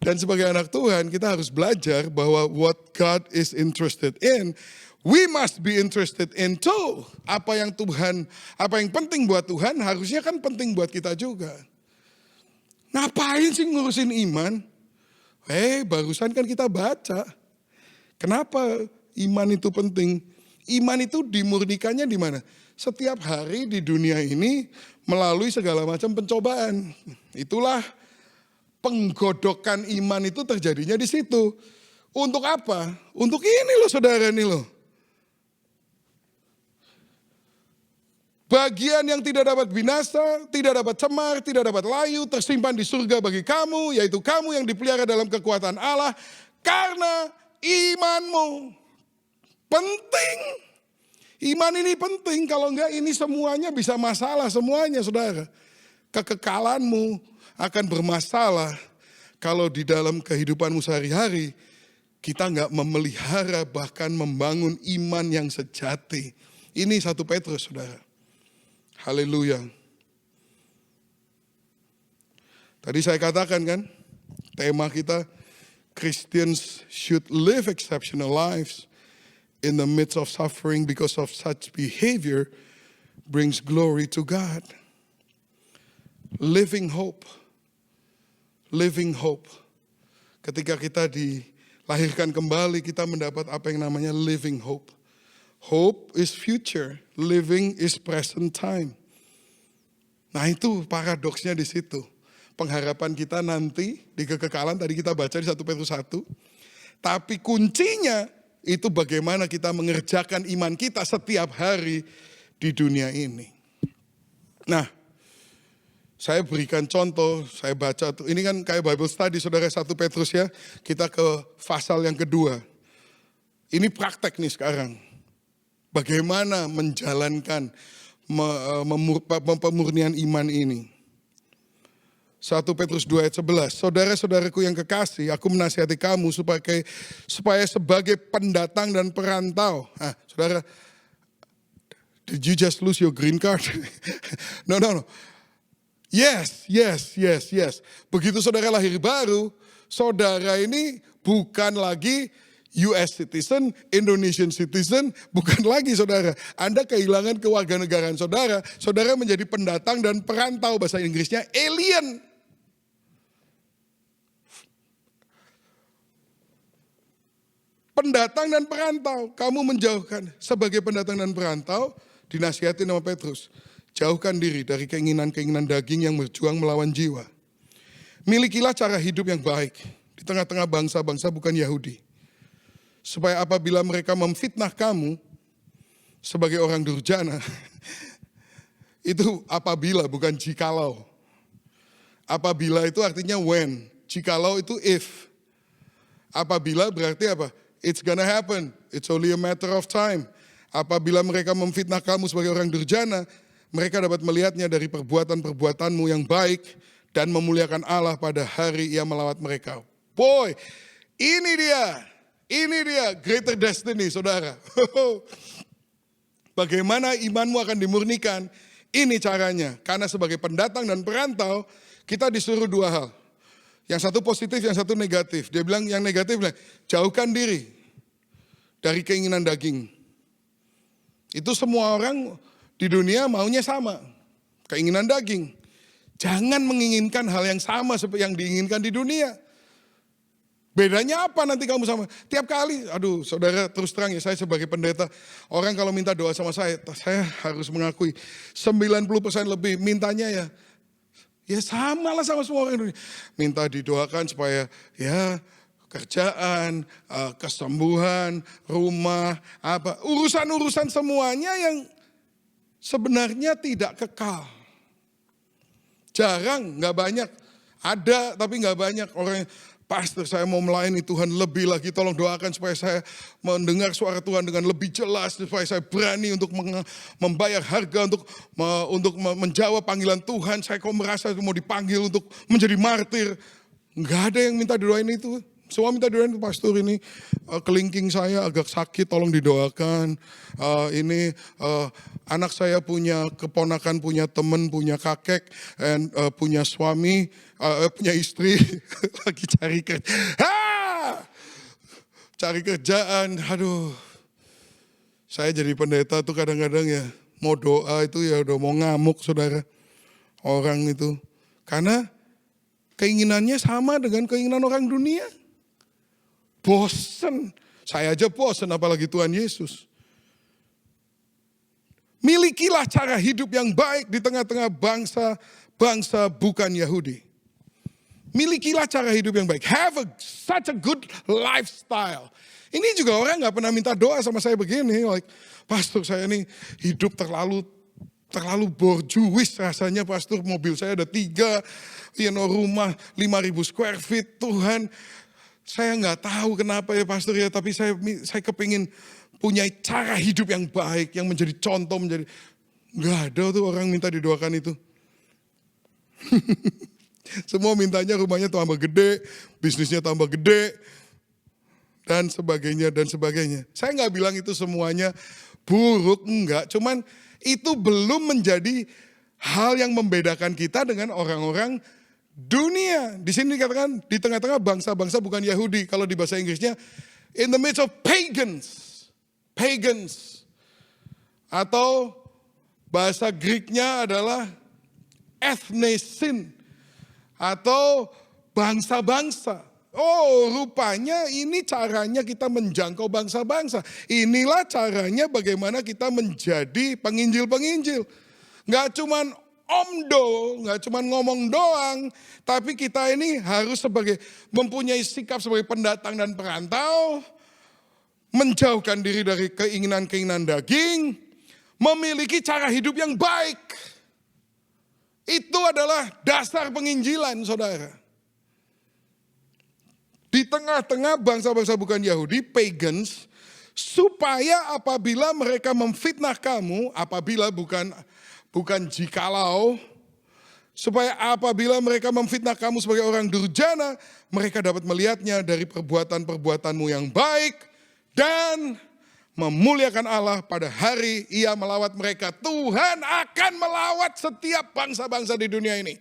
Dan sebagai anak Tuhan kita harus belajar bahwa what God is interested in, we must be interested in too. Apa yang penting buat Tuhan harusnya kan penting buat kita juga. Ngapain sih ngurusin iman? Barusan kan kita baca. Kenapa iman itu penting? Iman itu dimurnikannya di mana? Setiap hari di dunia ini melalui segala macam pencobaan. Itulah penggodokan iman itu terjadinya di situ. Untuk apa? Untuk ini loh saudara nih loh. Bagian yang tidak dapat binasa, tidak dapat cemar, tidak dapat layu, tersimpan di surga bagi kamu, yaitu kamu yang dipelihara dalam kekuatan Allah, karena imanmu. Penting. Iman ini penting, kalau enggak ini semuanya bisa masalah, semuanya saudara. Kekekalanmu akan bermasalah kalau di dalam kehidupanmu sehari-hari, kita enggak memelihara bahkan membangun iman yang sejati. Ini 1 Petrus saudara. Haleluya. Tadi saya katakan kan, tema kita, Christians should live exceptional lives in the midst of suffering because of such behavior brings glory to God. Living hope. Living hope. Ketika kita dilahirkan kembali, kita mendapat apa yang namanya living hope. Hope is future, living is present time. Nah itu paradoksnya di situ. Pengharapan kita nanti di kekekalan, tadi kita baca di 1 Petrus 1. Tapi kuncinya itu bagaimana kita mengerjakan iman kita setiap hari di dunia ini. Nah, saya berikan contoh, saya baca tuh. Ini kan kayak Bible study saudara 1 Petrus ya. Kita ke pasal yang kedua. Ini praktek nih sekarang. Bagaimana menjalankan pemurnian iman ini. 1 Petrus 2 ayat 11. Saudara-saudaraku yang kekasih, aku menasihati kamu supaya sebagai pendatang dan perantau. Saudara, did you just lose your green card? No. Yes. Begitu saudara lahir baru, saudara ini bukan lagi US citizen, Indonesian citizen, bukan lagi saudara. Anda kehilangan kewarganegaraan saudara. Saudara menjadi pendatang dan perantau, bahasa Inggrisnya alien. Pendatang dan perantau, kamu menjauhkan. Sebagai pendatang dan perantau, dinasihati nama Petrus. Jauhkan diri dari keinginan-keinginan daging yang berjuang melawan jiwa. Milikilah cara hidup yang baik di tengah-tengah bangsa-bangsa bukan Yahudi. Supaya apabila mereka memfitnah kamu sebagai orang durjana, itu apabila bukan jikalau. Apabila itu artinya when, jikalau itu if. Apabila berarti apa? It's gonna happen, it's only a matter of time. Apabila mereka memfitnah kamu sebagai orang durjana, mereka dapat melihatnya dari perbuatan-perbuatanmu yang baik dan memuliakan Allah pada hari Ia melawat mereka. Boy, ini dia greater destiny, saudara. Bagaimana imanmu akan dimurnikan? Ini caranya. Karena sebagai pendatang dan perantau, kita disuruh dua hal. Yang satu positif, yang satu negatif. Dia bilang yang negatif, jauhkan diri dari keinginan daging. Itu semua orang di dunia maunya sama. Keinginan daging. Jangan menginginkan hal yang sama seperti yang diinginkan di dunia. Bedanya apa nanti kamu sama? Tiap kali, aduh saudara terus terang ya, saya sebagai pendeta, orang kalau minta doa sama saya harus mengakui 90% lebih mintanya ya sama lah sama semua orang Indonesia. Minta didoakan supaya ya kerjaan, kesembuhan, rumah, urusan-urusan semuanya yang sebenarnya tidak kekal. Jarang, gak banyak. Ada tapi gak banyak orang. Pastor, saya mau melayani Tuhan lebih lagi, tolong doakan supaya saya mendengar suara Tuhan dengan lebih jelas, supaya saya berani untuk membayar harga, untuk menjawab panggilan Tuhan. Saya kok merasa mau dipanggil untuk menjadi martir. Enggak ada yang minta doain itu. Semua minta doain, pastor ini kelingking saya agak sakit, tolong didoakan. Ini anak saya punya keponakan, punya teman, punya kakek, dan punya suami, punya istri, lagi cari kerja. Cari kerjaan, aduh. Saya jadi pendeta tuh kadang-kadang ya, mau doa itu ya udah mau ngamuk saudara. Orang itu. Karena keinginannya sama dengan keinginan orang dunia. Bosen. Saya aja bosen apalagi Tuhan Yesus. Milikilah cara hidup yang baik di tengah-tengah bangsa bukan Yahudi. Milikilah cara hidup yang baik. Have such a good lifestyle. Ini juga orang gak pernah minta doa sama saya begini. Like, pastor saya ini hidup terlalu borjuis rasanya, pastor. Mobil saya ada 3, rumah 5.000 square feet. Tuhan, saya gak tahu kenapa ya pastor ya, tapi saya kepingin punya cara hidup yang baik, yang menjadi contoh, gak ada tuh orang minta didoakan itu. Semua mintanya rumahnya tambah gede, bisnisnya tambah gede, dan sebagainya. Saya gak bilang itu semuanya buruk, enggak. Cuman itu belum menjadi hal yang membedakan kita dengan orang-orang dunia. Di sini dikatakan di tengah-tengah bangsa-bangsa bukan Yahudi. Kalau di bahasa Inggrisnya, in the midst of pagans. Atau bahasa Greeknya adalah ethnesin. Atau bangsa-bangsa. Oh, rupanya ini caranya kita menjangkau bangsa-bangsa. Inilah caranya bagaimana kita menjadi penginjil-penginjil. Gak cuman omdo, gak cuman ngomong doang. Tapi kita ini harus mempunyai sikap sebagai pendatang dan perantau. Menjauhkan diri dari keinginan-keinginan daging. Memiliki cara hidup yang baik. Itu adalah dasar penginjilan, saudara. Di tengah-tengah bangsa-bangsa bukan Yahudi, pagans, supaya apabila mereka memfitnah kamu, apabila bukan jikalau, Supaya apabila mereka memfitnah kamu sebagai orang durjana, mereka dapat melihatnya dari perbuatan-perbuatanmu yang baik dan memuliakan Allah pada hari Ia melawat mereka. Tuhan akan melawat setiap bangsa-bangsa di dunia ini.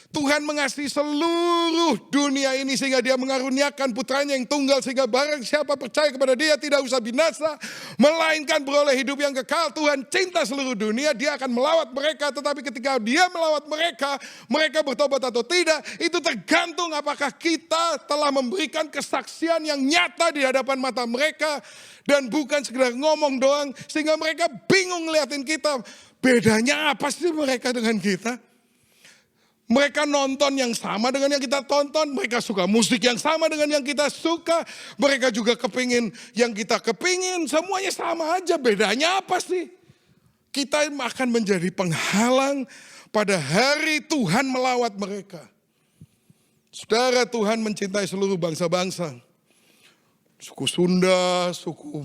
Tuhan mengasihi seluruh dunia ini sehingga Dia mengaruniakan putranya yang tunggal, sehingga barang siapa percaya kepada Dia tidak usah binasa, melainkan beroleh hidup yang kekal. Tuhan cinta seluruh dunia, Dia akan melawat mereka. Tetapi ketika Dia melawat mereka, mereka bertobat atau tidak, itu tergantung apakah kita telah memberikan kesaksian yang nyata di hadapan mata mereka, dan bukan sekedar ngomong doang sehingga mereka bingung ngeliatin kita. Bedanya apa sih mereka dengan kita? Mereka nonton yang sama dengan yang kita tonton. Mereka suka musik yang sama dengan yang kita suka. Mereka juga kepingin yang kita kepingin. Semuanya sama aja. Bedanya apa sih? Kita akan menjadi penghalang pada hari Tuhan melawat mereka. Saudara, Tuhan mencintai seluruh bangsa-bangsa. Suku Sunda, suku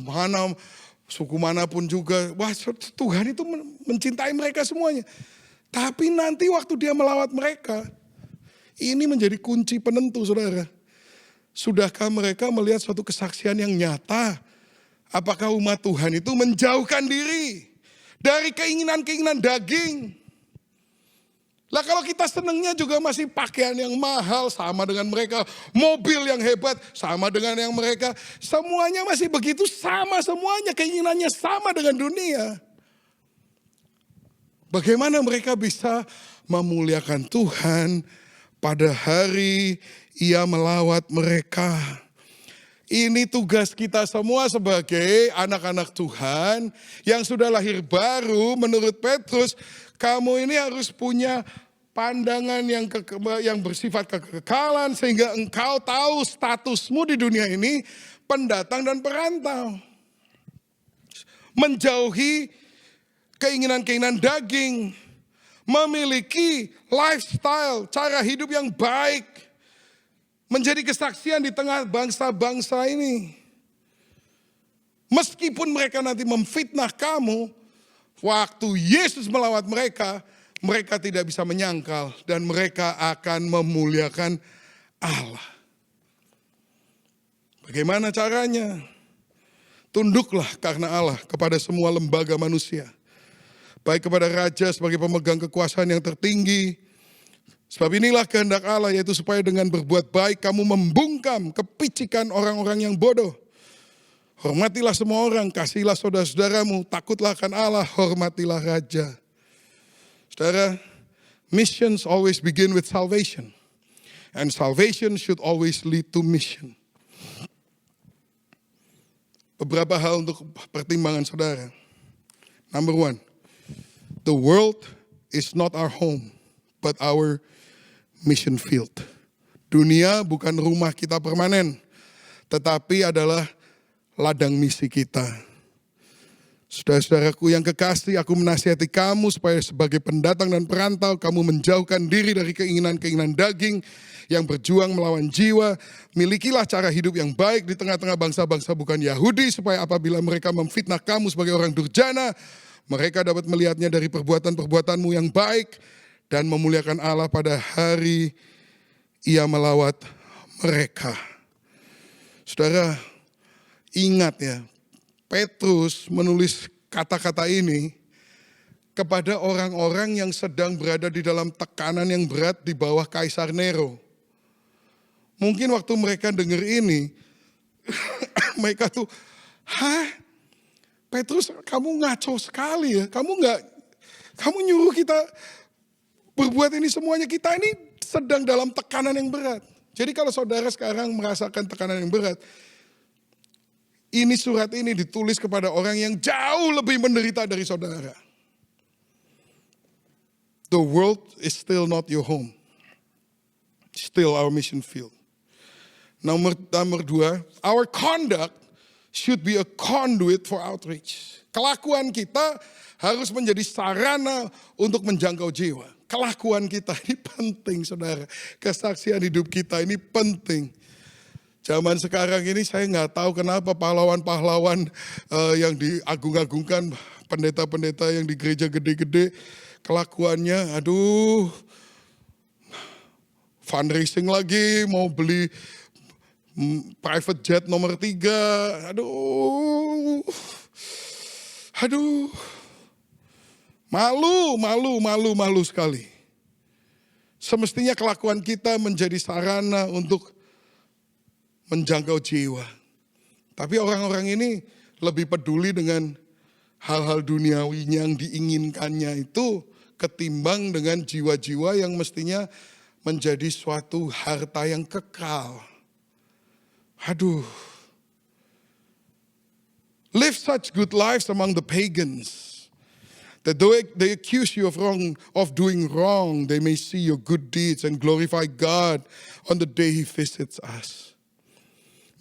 manapun juga. Wah, Tuhan itu mencintai mereka semuanya. Tapi nanti waktu Dia melawat mereka, ini menjadi kunci penentu, saudara. Sudahkah mereka melihat suatu kesaksian yang nyata? Apakah umat Tuhan itu menjauhkan diri dari keinginan-keinginan daging? Lah kalau kita senangnya juga masih pakaian yang mahal, sama dengan mereka. Mobil yang hebat, sama dengan yang mereka. Semuanya masih begitu, sama semuanya. Keinginannya sama dengan dunia. Bagaimana mereka bisa memuliakan Tuhan pada hari Ia melawat mereka? Ini tugas kita semua sebagai anak-anak Tuhan yang sudah lahir baru. Menurut Petrus, kamu ini harus punya pandangan yang bersifat kekekalan, sehingga engkau tahu statusmu di dunia ini pendatang dan perantau. Menjauhi keinginan-keinginan daging, memiliki lifestyle, cara hidup yang baik, menjadi kesaksian di tengah bangsa-bangsa ini. Meskipun mereka nanti memfitnah kamu, waktu Yesus melawat mereka, mereka tidak bisa menyangkal dan mereka akan memuliakan Allah. Bagaimana caranya? Tunduklah karena Allah kepada semua lembaga manusia. Baik kepada raja sebagai pemegang kekuasaan yang tertinggi. Sebab inilah kehendak Allah, yaitu supaya dengan berbuat baik kamu membungkam kepicikan orang-orang yang bodoh. Hormatilah semua orang, kasihilah saudara-saudaramu, takutlah akan Allah, hormatilah raja. Saudara, missions always begin with salvation. And salvation should always lead to mission. Beberapa hal untuk pertimbangan saudara. Number one. The world is not our home, but our mission field. Dunia bukan rumah kita permanen, tetapi adalah ladang misi kita. Saudara-saudaraku yang kekasih, aku menasihati kamu supaya sebagai pendatang dan perantau, kamu menjauhkan diri dari keinginan-keinginan daging yang berjuang melawan jiwa. Milikilah cara hidup yang baik di tengah-tengah bangsa-bangsa bukan Yahudi, supaya apabila mereka memfitnah kamu sebagai orang durjana, mereka dapat melihatnya dari perbuatan-perbuatanmu yang baik dan memuliakan Allah pada hari Ia melawat mereka. Saudara, ingat ya, Petrus menulis kata-kata ini kepada orang-orang yang sedang berada di dalam tekanan yang berat di bawah Kaisar Nero. Mungkin waktu mereka dengar ini, mereka tuh, Petrus, kamu ngaco sekali ya. Kamu nyuruh kita berbuat ini semuanya. Kita ini sedang dalam tekanan yang berat. Jadi kalau saudara sekarang merasakan tekanan yang berat, ini surat ini ditulis kepada orang yang jauh lebih menderita dari saudara. The world is still not your home. Still our mission field. Nomor dua, our conduct should be a conduit for outreach. Kelakuan kita harus menjadi sarana untuk menjangkau jiwa. Kelakuan kita ini penting, saudara. Kesaksian hidup kita ini penting. Zaman sekarang ini saya nggak tahu kenapa pahlawan-pahlawan yang diagung-agungkan, pendeta-pendeta yang di gereja gede-gede, kelakuannya, aduh, fundraising lagi, mau beli private jet nomor 3. Aduh. Malu sekali. Semestinya kelakuan kita menjadi sarana untuk menjangkau jiwa. Tapi orang-orang ini lebih peduli dengan hal-hal duniawi yang diinginkannya itu ketimbang dengan jiwa-jiwa yang mestinya menjadi suatu harta yang kekal. Aduh. Live such good lives among the pagans, that though they accuse you of doing wrong, they may see your good deeds and glorify God on the day He visits us.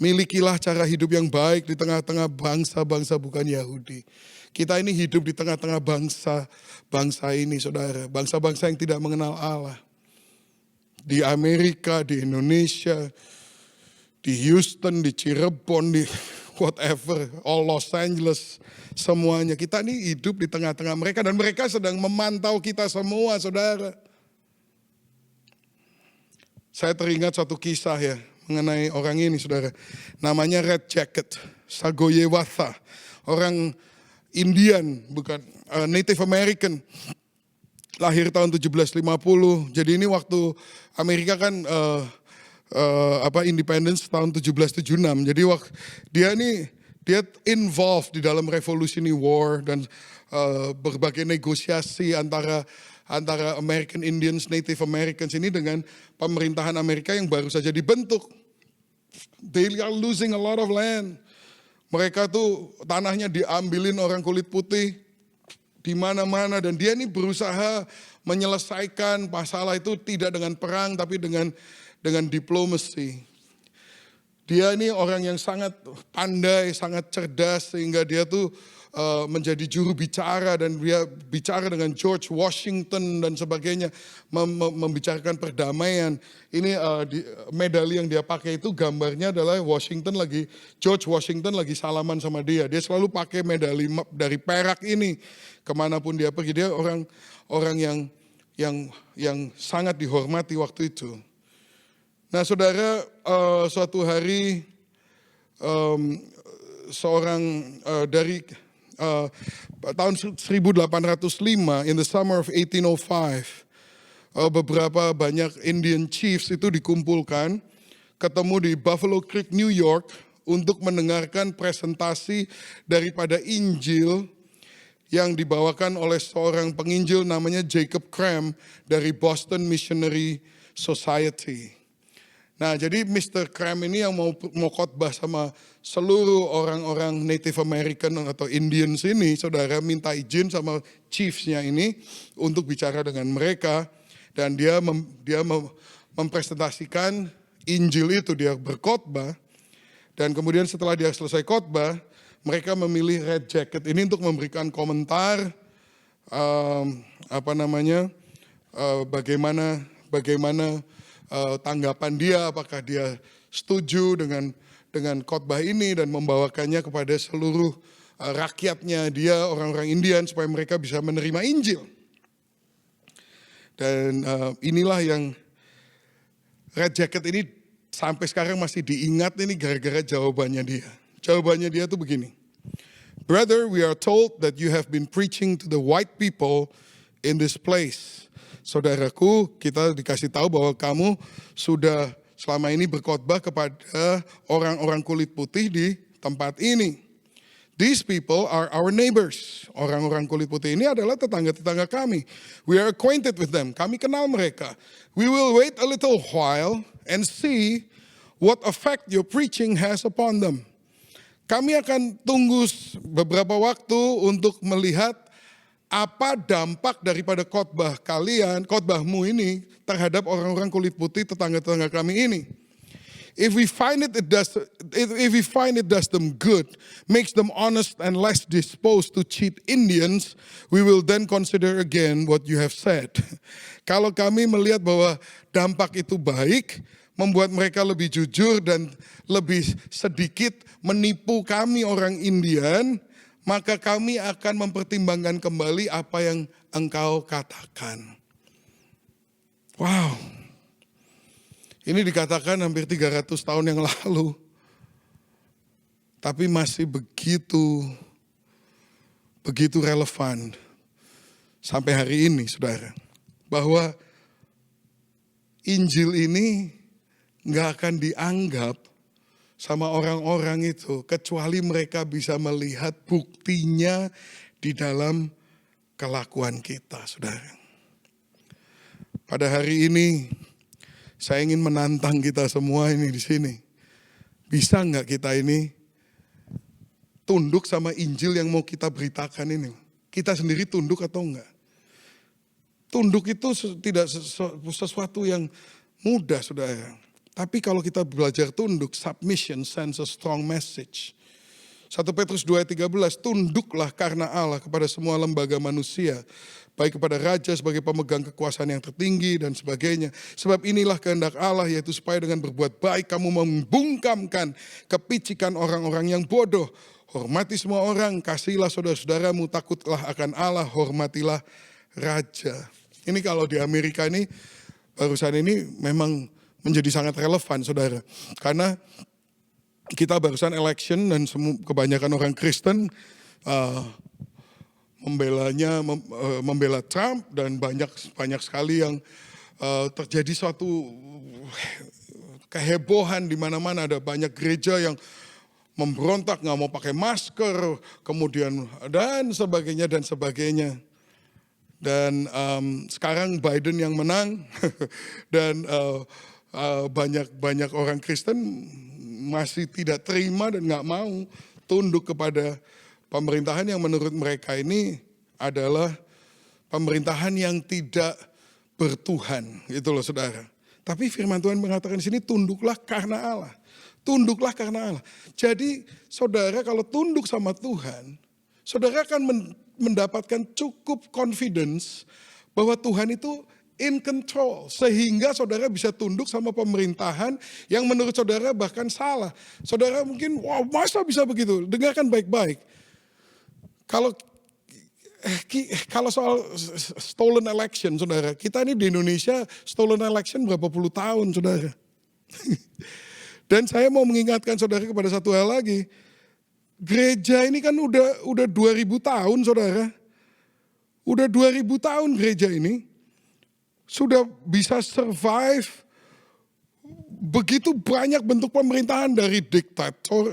Milikilah cara hidup yang baik di tengah-tengah bangsa-bangsa bukan Yahudi. Kita ini hidup di tengah-tengah bangsa ini, saudara. Bangsa-bangsa yang tidak mengenal Allah. Di Amerika, di Indonesia, di Houston, di Cirebon, di whatever, all Los Angeles, semuanya. Kita ini hidup di tengah-tengah mereka dan mereka sedang memantau kita semua, saudara. Saya teringat satu kisah ya mengenai orang ini, saudara. Namanya Red Jacket, Sagoyewatha. Orang Indian, bukan Native American. Lahir tahun 1750. Jadi ini waktu Amerika kan independence tahun 1776. Jadi dia involved di dalam Revolutionary War dan berbagai negosiasi antara American Indians, Native Americans ini dengan pemerintahan Amerika yang baru saja dibentuk. They are losing a lot of land. Mereka tuh tanahnya diambilin orang kulit putih di mana-mana dan dia ini berusaha menyelesaikan masalah itu tidak dengan perang tapi dengan diplomasi. Dia ini orang yang sangat pandai, sangat cerdas sehingga dia tuh menjadi juru bicara dan dia bicara dengan George Washington dan sebagainya, membicarakan perdamaian. Ini medali yang dia pakai itu gambarnya adalah George Washington lagi salaman sama dia. Dia selalu pakai medali dari perak ini kemanapun dia pergi. Dia orang yang sangat dihormati waktu itu. Nah, saudara, suatu hari seorang dari tahun 1805, in the summer of 1805, beberapa banyak Indian chiefs itu dikumpulkan, ketemu di Buffalo Creek, New York, untuk mendengarkan presentasi daripada Injil yang dibawakan oleh seorang penginjil namanya Jacob Cram dari Boston Missionary Society. Nah, jadi Mr. Cram ini yang mau khotbah sama seluruh orang-orang Native American atau Indians ini, saudara, minta izin sama chiefs-nya ini untuk bicara dengan mereka. Dan dia mempresentasikan Injil itu, dia berkhotbah. Dan kemudian setelah dia selesai khotbah, mereka memilih Red Jacket ini untuk memberikan komentar, bagaimana tanggapan dia, apakah dia setuju dengan khotbah ini dan membawakannya kepada seluruh rakyatnya dia, orang-orang Indian, supaya mereka bisa menerima Injil. Dan inilah yang Red Jacket ini sampai sekarang masih diingat ini gara-gara jawabannya dia. Jawabannya dia tuh begini. Brother, we are told that you have been preaching to the white people in this place. Saudaraku, kita dikasih tahu bahwa kamu sudah selama ini berkhotbah kepada orang-orang kulit putih di tempat ini. These people are our neighbors. Orang-orang kulit putih ini adalah tetangga-tetangga kami. We are acquainted with them. Kami kenal mereka. We will wait a little while and see what effect your preaching has upon them. Kami akan tunggu beberapa waktu untuk melihat apa dampak daripada khotbahmu ini terhadap orang-orang kulit putih tetangga-tetangga kami ini. If we find it does them good, makes them honest and less disposed to cheat Indians, we will then consider again what you have said. Kalau kami melihat bahwa dampak itu baik, membuat mereka lebih jujur dan lebih sedikit menipu kami orang Indian, maka kami akan mempertimbangkan kembali apa yang engkau katakan. Wow. Ini dikatakan hampir 300 tahun yang lalu. Tapi masih begitu relevan sampai hari ini, saudara. Bahwa Injil ini nggak akan dianggap sama orang-orang itu kecuali mereka bisa melihat buktinya di dalam kelakuan kita, saudara. Pada hari ini saya ingin menantang kita semua ini di sini. Bisa nggak kita ini tunduk sama Injil yang mau kita beritakan ini? Kita sendiri tunduk atau enggak? Tunduk itu tidak sesuatu yang mudah, saudara. Tapi kalau kita belajar tunduk, submission sends a strong message. 1 Petrus 2 ayat 13, tunduklah karena Allah kepada semua lembaga manusia, baik kepada raja sebagai pemegang kekuasaan yang tertinggi dan sebagainya. Sebab inilah kehendak Allah, yaitu supaya dengan berbuat baik kamu membungkamkan kepicikan orang-orang yang bodoh. Hormati semua orang, kasihilah saudara-saudaramu, takutlah akan Allah, hormatilah raja. Ini kalau di Amerika ini, barusan ini memang menjadi sangat relevan, saudara. Karena kita barusan election dan kebanyakan orang Kristen membela Trump, dan banyak sekali yang terjadi suatu kehebohan di mana-mana. Ada banyak gereja yang memberontak, nggak mau pakai masker, kemudian dan sebagainya. Dan sekarang Biden yang menang dan banyak orang Kristen masih tidak terima dan nggak mau tunduk kepada pemerintahan yang menurut mereka ini adalah pemerintahan yang tidak bertuhan, gitu loh, saudara. Tapi firman Tuhan mengatakan di sini, tunduklah karena Allah. Tunduklah karena Allah. Jadi saudara kalau tunduk sama Tuhan, saudara akan mendapatkan cukup confidence bahwa Tuhan itu in control. Sehingga saudara bisa tunduk sama pemerintahan yang menurut saudara bahkan salah. Saudara mungkin, wow, masa bisa begitu? Dengarkan baik-baik. Kalau soal stolen election, saudara, kita ini di Indonesia stolen election berapa puluh tahun, saudara. Dan saya mau mengingatkan saudara kepada satu hal lagi. Gereja ini kan udah 2000 tahun, saudara. Udah 2000 tahun gereja ini sudah bisa survive begitu banyak bentuk pemerintahan, dari diktator,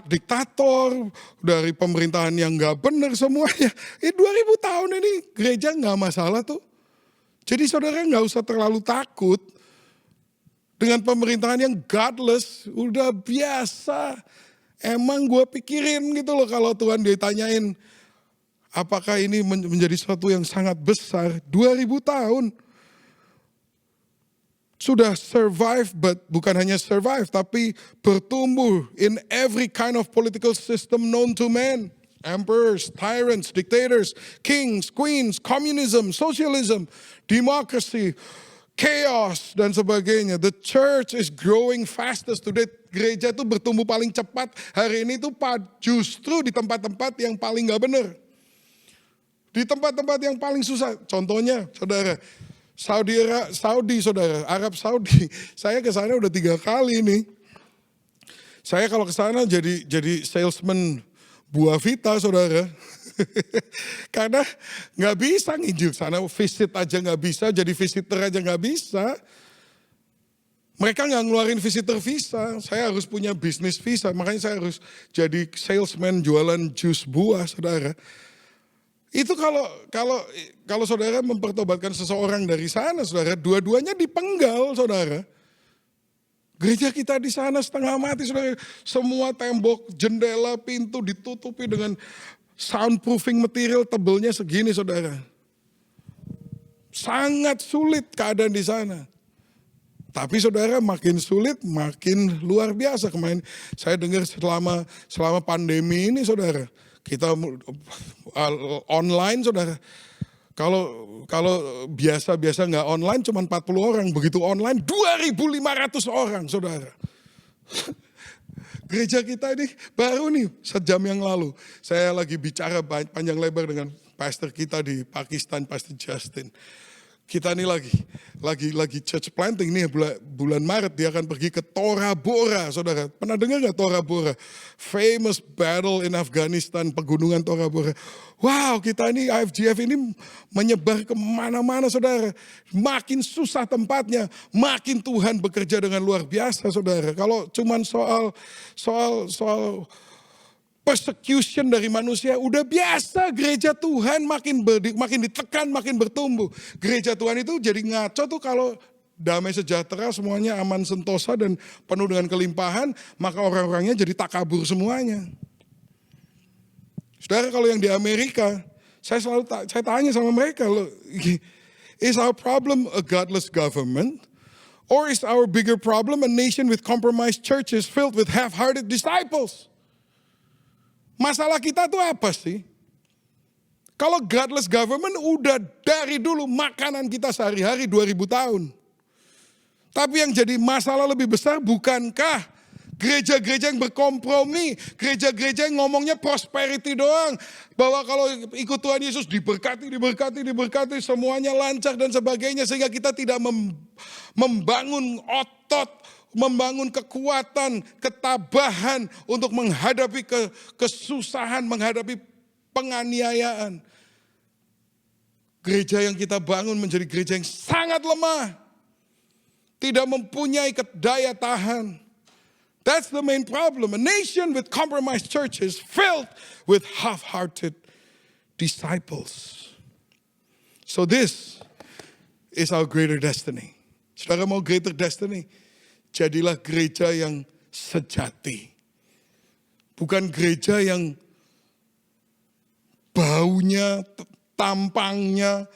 diktator, dari pemerintahan yang nggak benar semuanya. 2000 tahun ini gereja nggak masalah tuh. Jadi saudara nggak usah terlalu takut dengan pemerintahan yang godless, udah biasa. Emang gue pikirin gitu loh kalau Tuhan ditanyain, apakah ini menjadi sesuatu yang sangat besar. 2000 tahun. Sudah survive, but bukan hanya survive, tapi bertumbuh in every kind of political system known to man. Emperors, tyrants, dictators, kings, queens, communism, socialism, democracy, chaos, dan sebagainya. The church is growing fastest today. Gereja itu bertumbuh paling cepat hari ini tuh justru di tempat-tempat yang paling gak benar. Di tempat-tempat yang paling susah. Contohnya, saudara, Saudi, saudara, Arab Saudi. Saya ke sana udah 3 kali nih. Saya kalau ke sana jadi salesman buah vita, saudara. Karena nggak bisa nginjil sana, visit aja nggak bisa, jadi visitor aja nggak bisa. Mereka nggak ngeluarin visitor visa, saya harus punya bisnis visa, makanya saya harus jadi salesman jualan jus buah, saudara. Itu kalau saudara mempertobatkan seseorang dari sana, saudara, dua-duanya dipenggal, saudara. Gereja kita di sana setengah mati, saudara. Semua tembok, jendela, pintu ditutupi dengan soundproofing material tebelnya segini, saudara. Sangat sulit keadaan di sana. Tapi saudara, makin sulit, makin luar biasa. Kemarin saya dengar selama pandemi ini, saudara, kita online, saudara. Kalau biasa nggak online cuma 40 orang, begitu online 2.500 orang, saudara. Gereja kita ini baru nih sejam yang lalu, saya lagi bicara panjang lebar dengan pastor kita di Pakistan, Pastor Justin. Kita ini lagi church planting nih bulan Maret, dia akan pergi ke Tora Bora, saudara. Pernah dengar nggak Tora Bora? Famous battle in Afghanistan, pegunungan Tora Bora. Wow, kita ini IFGF ini menyebar kemana-mana, saudara. Makin susah tempatnya, makin Tuhan bekerja dengan luar biasa, saudara. Kalau cuman soal persecution dari manusia, udah biasa gereja Tuhan makin ditekan, makin bertumbuh. Gereja Tuhan itu jadi ngaco tuh kalau damai sejahtera, semuanya aman sentosa dan penuh dengan kelimpahan, maka orang-orangnya jadi takabur semuanya. Saudara, kalau yang di Amerika, saya tanya sama mereka, loh, is our problem a godless government? Or is our bigger problem a nation with compromised churches filled with half-hearted disciples? Masalah kita tuh apa sih? Kalau godless government udah dari dulu makanan kita sehari-hari 2000 tahun. Tapi yang jadi masalah lebih besar bukankah gereja-gereja yang berkompromi, gereja-gereja yang ngomongnya prosperity doang. Bahwa kalau ikut Tuhan Yesus diberkati, semuanya lancar dan sebagainya. Sehingga kita tidak membangun otot, membangun kekuatan, ketabahan untuk menghadapi kesusahan, menghadapi penganiayaan. Gereja yang kita bangun menjadi gereja yang sangat lemah. Tidak mempunyai daya tahan. That's the main problem. A nation with compromised churches filled with half-hearted disciples. So this is our greater destiny. Saudara mau greater destiny? Jadilah gereja yang sejati. Bukan gereja yang baunya, tampangnya,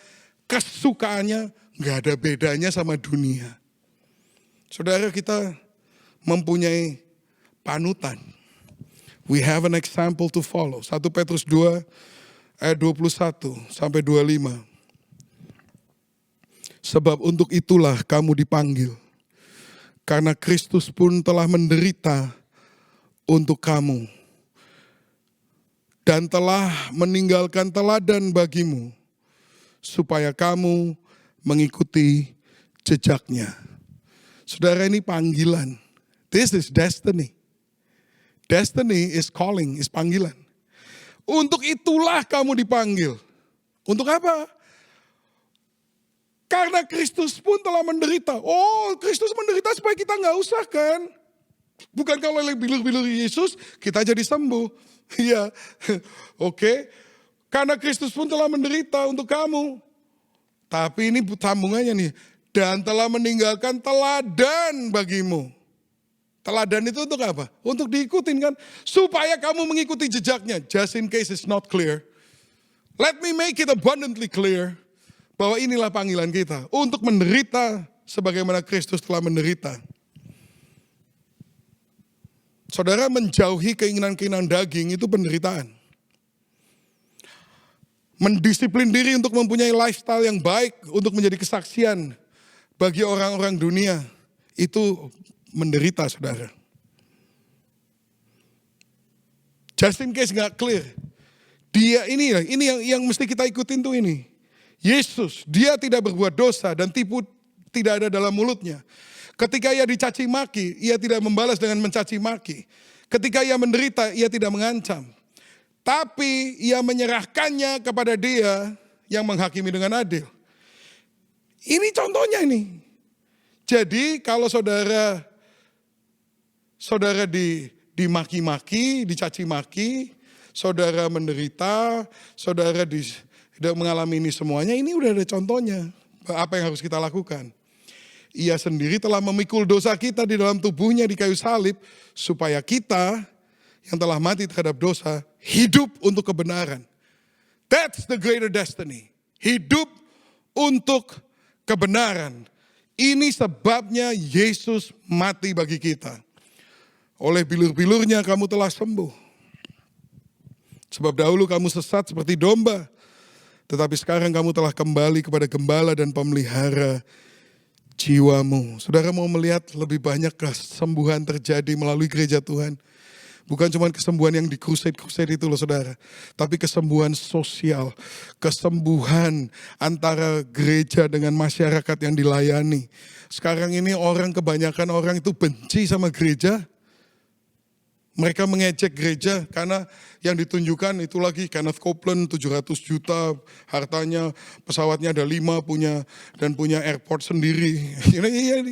kesukaannya gak ada bedanya sama dunia. Saudara, kita mempunyai panutan. We have an example to follow. 1 Petrus 2 ayat 21 sampai 25. Sebab untuk itulah kamu dipanggil. Karena Kristus pun telah menderita untuk kamu. Dan telah meninggalkan teladan bagimu. Supaya kamu mengikuti jejaknya. Saudara, ini panggilan. This is destiny. Destiny is calling, is panggilan. Untuk itulah kamu dipanggil. Untuk apa? Karena Kristus pun telah menderita. Oh, Kristus menderita supaya kita gak usah kan? Bukan kalau bilur-bilur Yesus, kita jadi sembuh. Iya, oke. Karena Kristus pun telah menderita untuk kamu. Tapi ini sambungannya nih. Dan telah meninggalkan teladan bagimu. Teladan itu untuk apa? Untuk diikutin kan? Supaya kamu mengikuti jejaknya. Just in case it's not clear. Let me make it abundantly clear. Bahwa inilah panggilan kita. Untuk menderita sebagaimana Kristus telah menderita. Saudara, menjauhi keinginan-keinginan daging itu penderitaan. Mendisiplin diri untuk mempunyai lifestyle yang baik. Untuk menjadi kesaksian bagi orang-orang dunia. Itu menderita, saudara. Just in case gak clear. Dia ini yang mesti kita ikutin tuh ini. Yesus, dia tidak berbuat dosa dan tipu tidak ada dalam mulutnya. Ketika ia dicaci maki, ia tidak membalas dengan mencaci maki. Ketika ia menderita, ia tidak mengancam. Tapi ia menyerahkannya kepada Dia yang menghakimi dengan adil. Ini contohnya ini. Jadi kalau saudara dimaki-maki, dicaci maki, saudara menderita, saudara tidak mengalami ini semuanya, ini udah ada contohnya. Apa yang harus kita lakukan? Ia sendiri telah memikul dosa kita di dalam tubuhnya di kayu salib, supaya kita yang telah mati terhadap dosa, hidup untuk kebenaran. That's the greater destiny. Hidup untuk kebenaran. Ini sebabnya Yesus mati bagi kita. Oleh bilur-bilurnya kamu telah sembuh. Sebab dahulu kamu sesat seperti domba. Tetapi sekarang kamu telah kembali kepada gembala dan pemelihara jiwamu. Saudara mau melihat lebih banyak kesembuhan terjadi melalui gereja Tuhan. Bukan cuma kesembuhan yang di crusade-crusade itu loh saudara. Tapi kesembuhan sosial. Kesembuhan antara gereja dengan masyarakat yang dilayani. Sekarang ini kebanyakan orang itu benci sama gereja. Mereka mengejek gereja karena yang ditunjukkan itu lagi Kenneth Copeland 700 juta hartanya, pesawatnya ada 5 punya airport sendiri.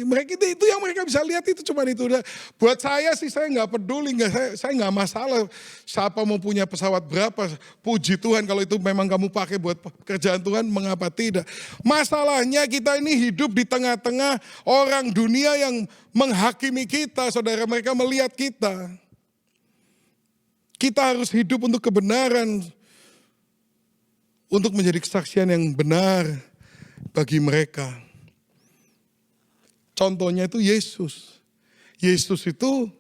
Mereka itu yang mereka bisa lihat itu cuma itu. Buat saya sih saya nggak peduli, saya nggak masalah siapa mau punya pesawat berapa. Puji Tuhan kalau itu memang kamu pakai buat pekerjaan Tuhan, mengapa tidak? Masalahnya kita ini hidup di tengah-tengah orang dunia yang menghakimi kita, saudara. Mereka melihat kita. Kita harus hidup untuk kebenaran, untuk menjadi kesaksian yang benar bagi mereka. Contohnya itu Yesus. Yesus itu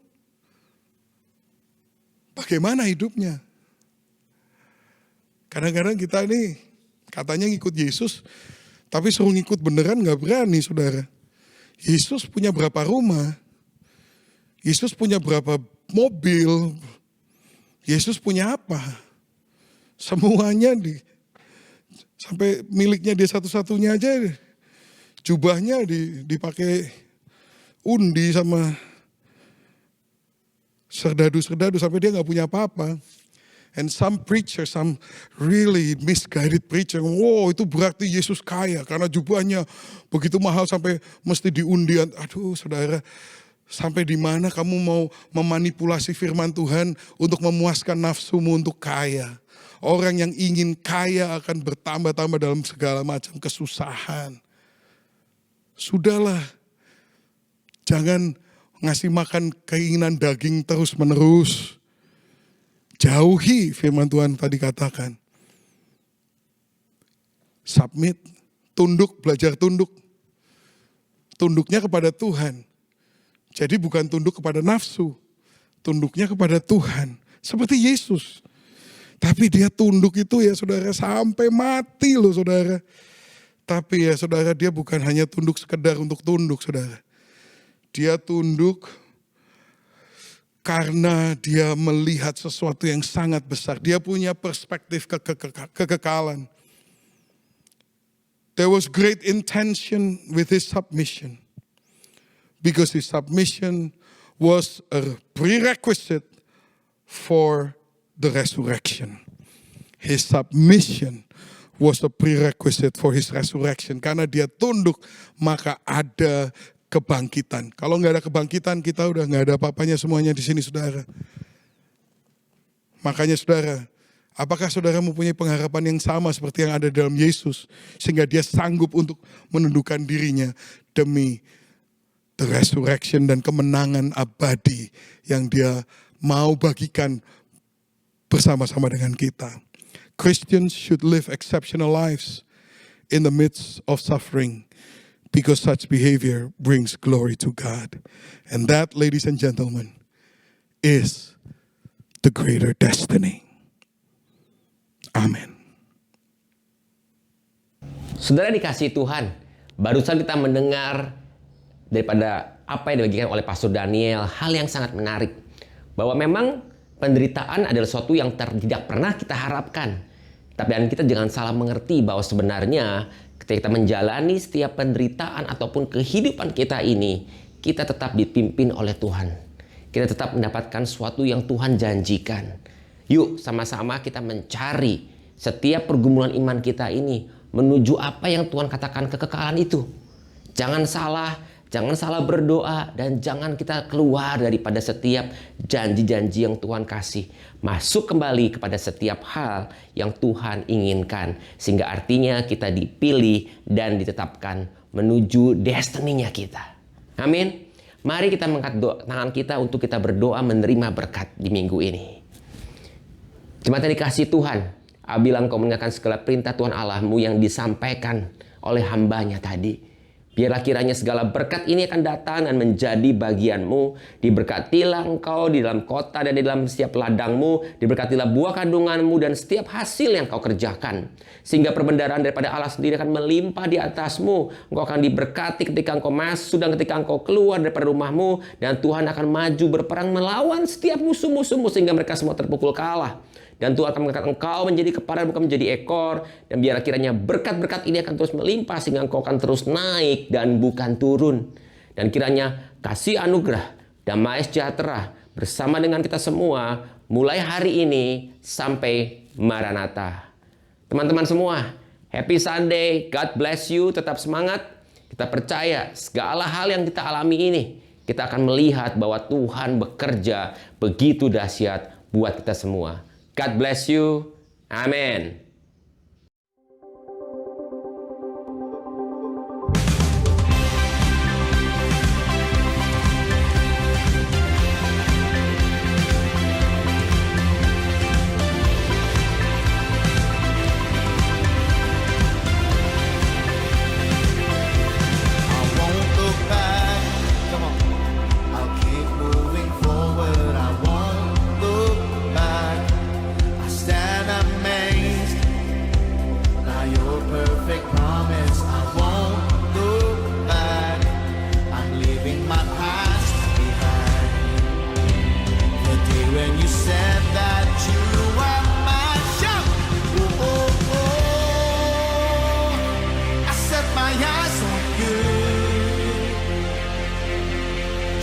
bagaimana hidupnya? Kadang-kadang kita ini katanya ngikut Yesus, tapi suruh ngikut beneran gak berani saudara. Yesus punya berapa rumah? Yesus punya berapa mobil? Yesus punya apa? Semuanya sampai miliknya dia satu-satunya aja. Jubahnya dipakai undi sama serdadu-serdadu sampai dia gak punya apa-apa. And some really misguided preacher, wow itu berarti Yesus kaya karena jubahnya begitu mahal sampai mesti diundi. Aduh saudara, sampai di mana kamu mau memanipulasi firman Tuhan untuk memuaskan nafsumu untuk kaya. Orang yang ingin kaya akan bertambah-tambah dalam segala macam kesusahan. Sudahlah, jangan ngasih makan keinginan daging terus menerus. Jauhi firman Tuhan tadi katakan. Submit, tunduk, belajar tunduk. Tunduknya kepada Tuhan. Jadi bukan tunduk kepada nafsu, tunduknya kepada Tuhan. Seperti Yesus. Tapi dia tunduk itu ya saudara sampai mati loh saudara. Tapi ya saudara dia bukan hanya tunduk sekedar untuk tunduk saudara. Dia tunduk karena dia melihat sesuatu yang sangat besar. Dia punya perspektif kekekalan. There was great intention with his submission. Because his submission was a prerequisite for the resurrection. His submission was a prerequisite for his resurrection. Karena dia tunduk, maka ada kebangkitan. Kalau nggak ada kebangkitan, kita udah nggak ada apa-apanya semuanya di sini, saudara. Makanya saudara, apakah saudara mempunyai pengharapan yang sama seperti yang ada dalam Yesus, sehingga dia sanggup untuk menundukkan dirinya demi the resurrection dan kemenangan abadi yang dia mau bagikan bersama-sama dengan kita. Christians should live exceptional lives in the midst of suffering because such behavior brings glory to God. And that, ladies and gentlemen, is the greater destiny. Amin. Saudara dikasihi Tuhan, barusan kita mendengar daripada apa yang dibagikan oleh Pastor Daniel, hal yang sangat menarik. Bahwa memang penderitaan adalah sesuatu yang tidak pernah kita harapkan. Tapi kita jangan salah mengerti bahwa sebenarnya ketika kita menjalani setiap penderitaan ataupun kehidupan kita ini, kita tetap dipimpin oleh Tuhan. Kita tetap mendapatkan sesuatu yang Tuhan janjikan. Yuk sama-sama kita mencari setiap pergumulan iman kita ini menuju apa yang Tuhan katakan kekekalan itu. Jangan salah berdoa dan jangan kita keluar daripada setiap janji-janji yang Tuhan kasih. Masuk kembali kepada setiap hal yang Tuhan inginkan. Sehingga artinya kita dipilih dan ditetapkan menuju destininya kita. Amin. Mari kita mengangkat tangan kita untuk kita berdoa menerima berkat di minggu ini. Jemaat yang dikasihi Tuhan, apabila engkau mendengarkan segala perintah Tuhan Allahmu yang disampaikan oleh hambanya tadi, Biarlah kiranya segala berkat ini akan datang dan menjadi bagianmu. Diberkatilah engkau di dalam kota dan di dalam setiap ladangmu. Diberkatilah buah kandunganmu dan setiap hasil yang kau kerjakan. Sehingga perbendaharaan daripada Allah sendiri akan melimpah di atasmu. Engkau akan diberkati ketika engkau masuk dan ketika engkau keluar daripada rumahmu. Dan Tuhan akan maju berperang melawan setiap musuh-musuhmu sehingga mereka semua terpukul kalah. Dan Tuhan akan mengangkat engkau menjadi kepala bukan menjadi ekor. Dan biarlah kiranya berkat-berkat ini akan terus melimpah sehingga engkau akan terus naik dan bukan turun. Dan kiranya kasih anugerah, damai sejahtera bersama dengan kita semua mulai hari ini sampai Maranatha. Teman-teman semua, Happy Sunday, God bless you, tetap semangat. Kita percaya segala hal yang kita alami ini, kita akan melihat bahwa Tuhan bekerja begitu dahsyat buat kita semua. God bless you. Amen.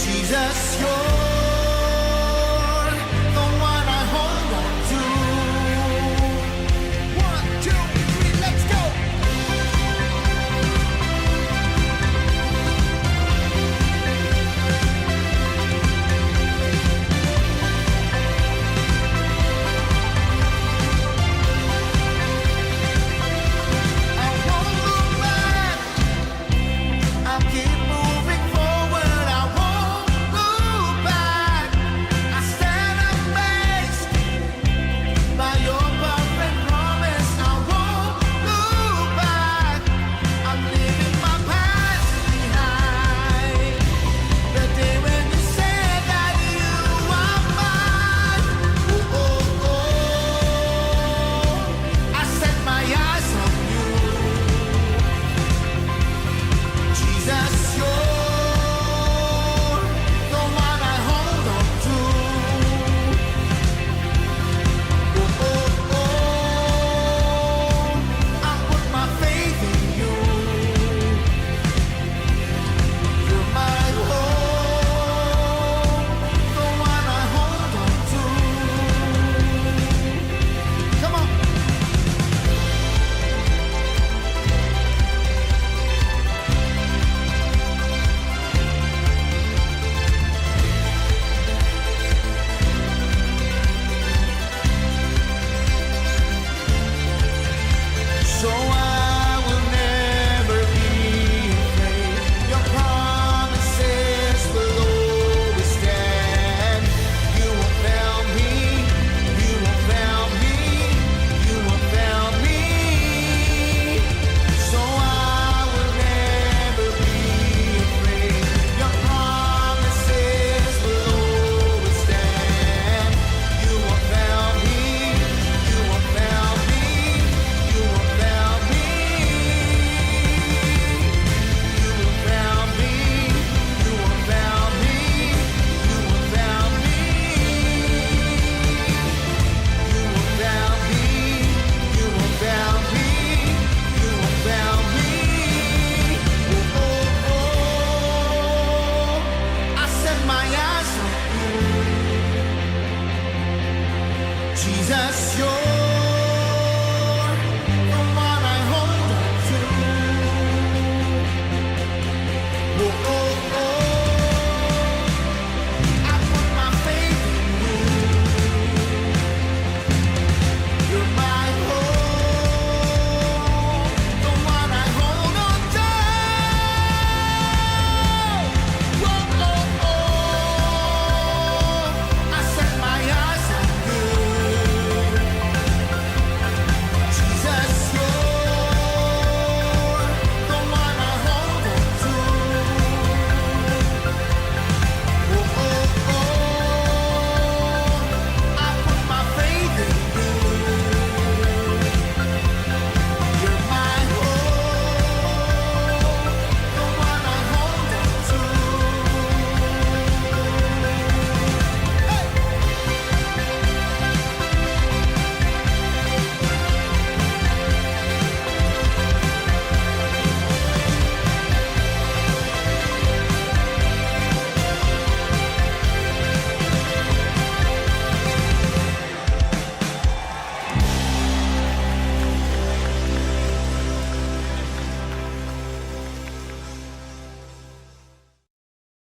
Jesus, you're the one I hold on to. 1, 2, 3, let's go. I won't look back. I'll keep moving forward. I won't look back. I stand amazed by your perfect promise. I won't look back. I'm leaving my past behind. The day when you said that you are mine. Oh, oh, oh. I set my eyes on you. Jesus, you're the one I hold on to. Oh, oh, oh. I put my faith in you. You're my hope, the one I hold on to. Come on. So I will never be afraid. Your promises will always stand. You won't fail me. You won't fail me. You won't fail me. So I will never be afraid. Your promises will always stand. You won't fail me. You won't fail me. You won't fail me. You won't fail me. You won't fail me. You won't fail me. You won't fail me. You won't fail me. You won't fail me. Oh, oh, oh. I set my eyes on you. Jesus, you're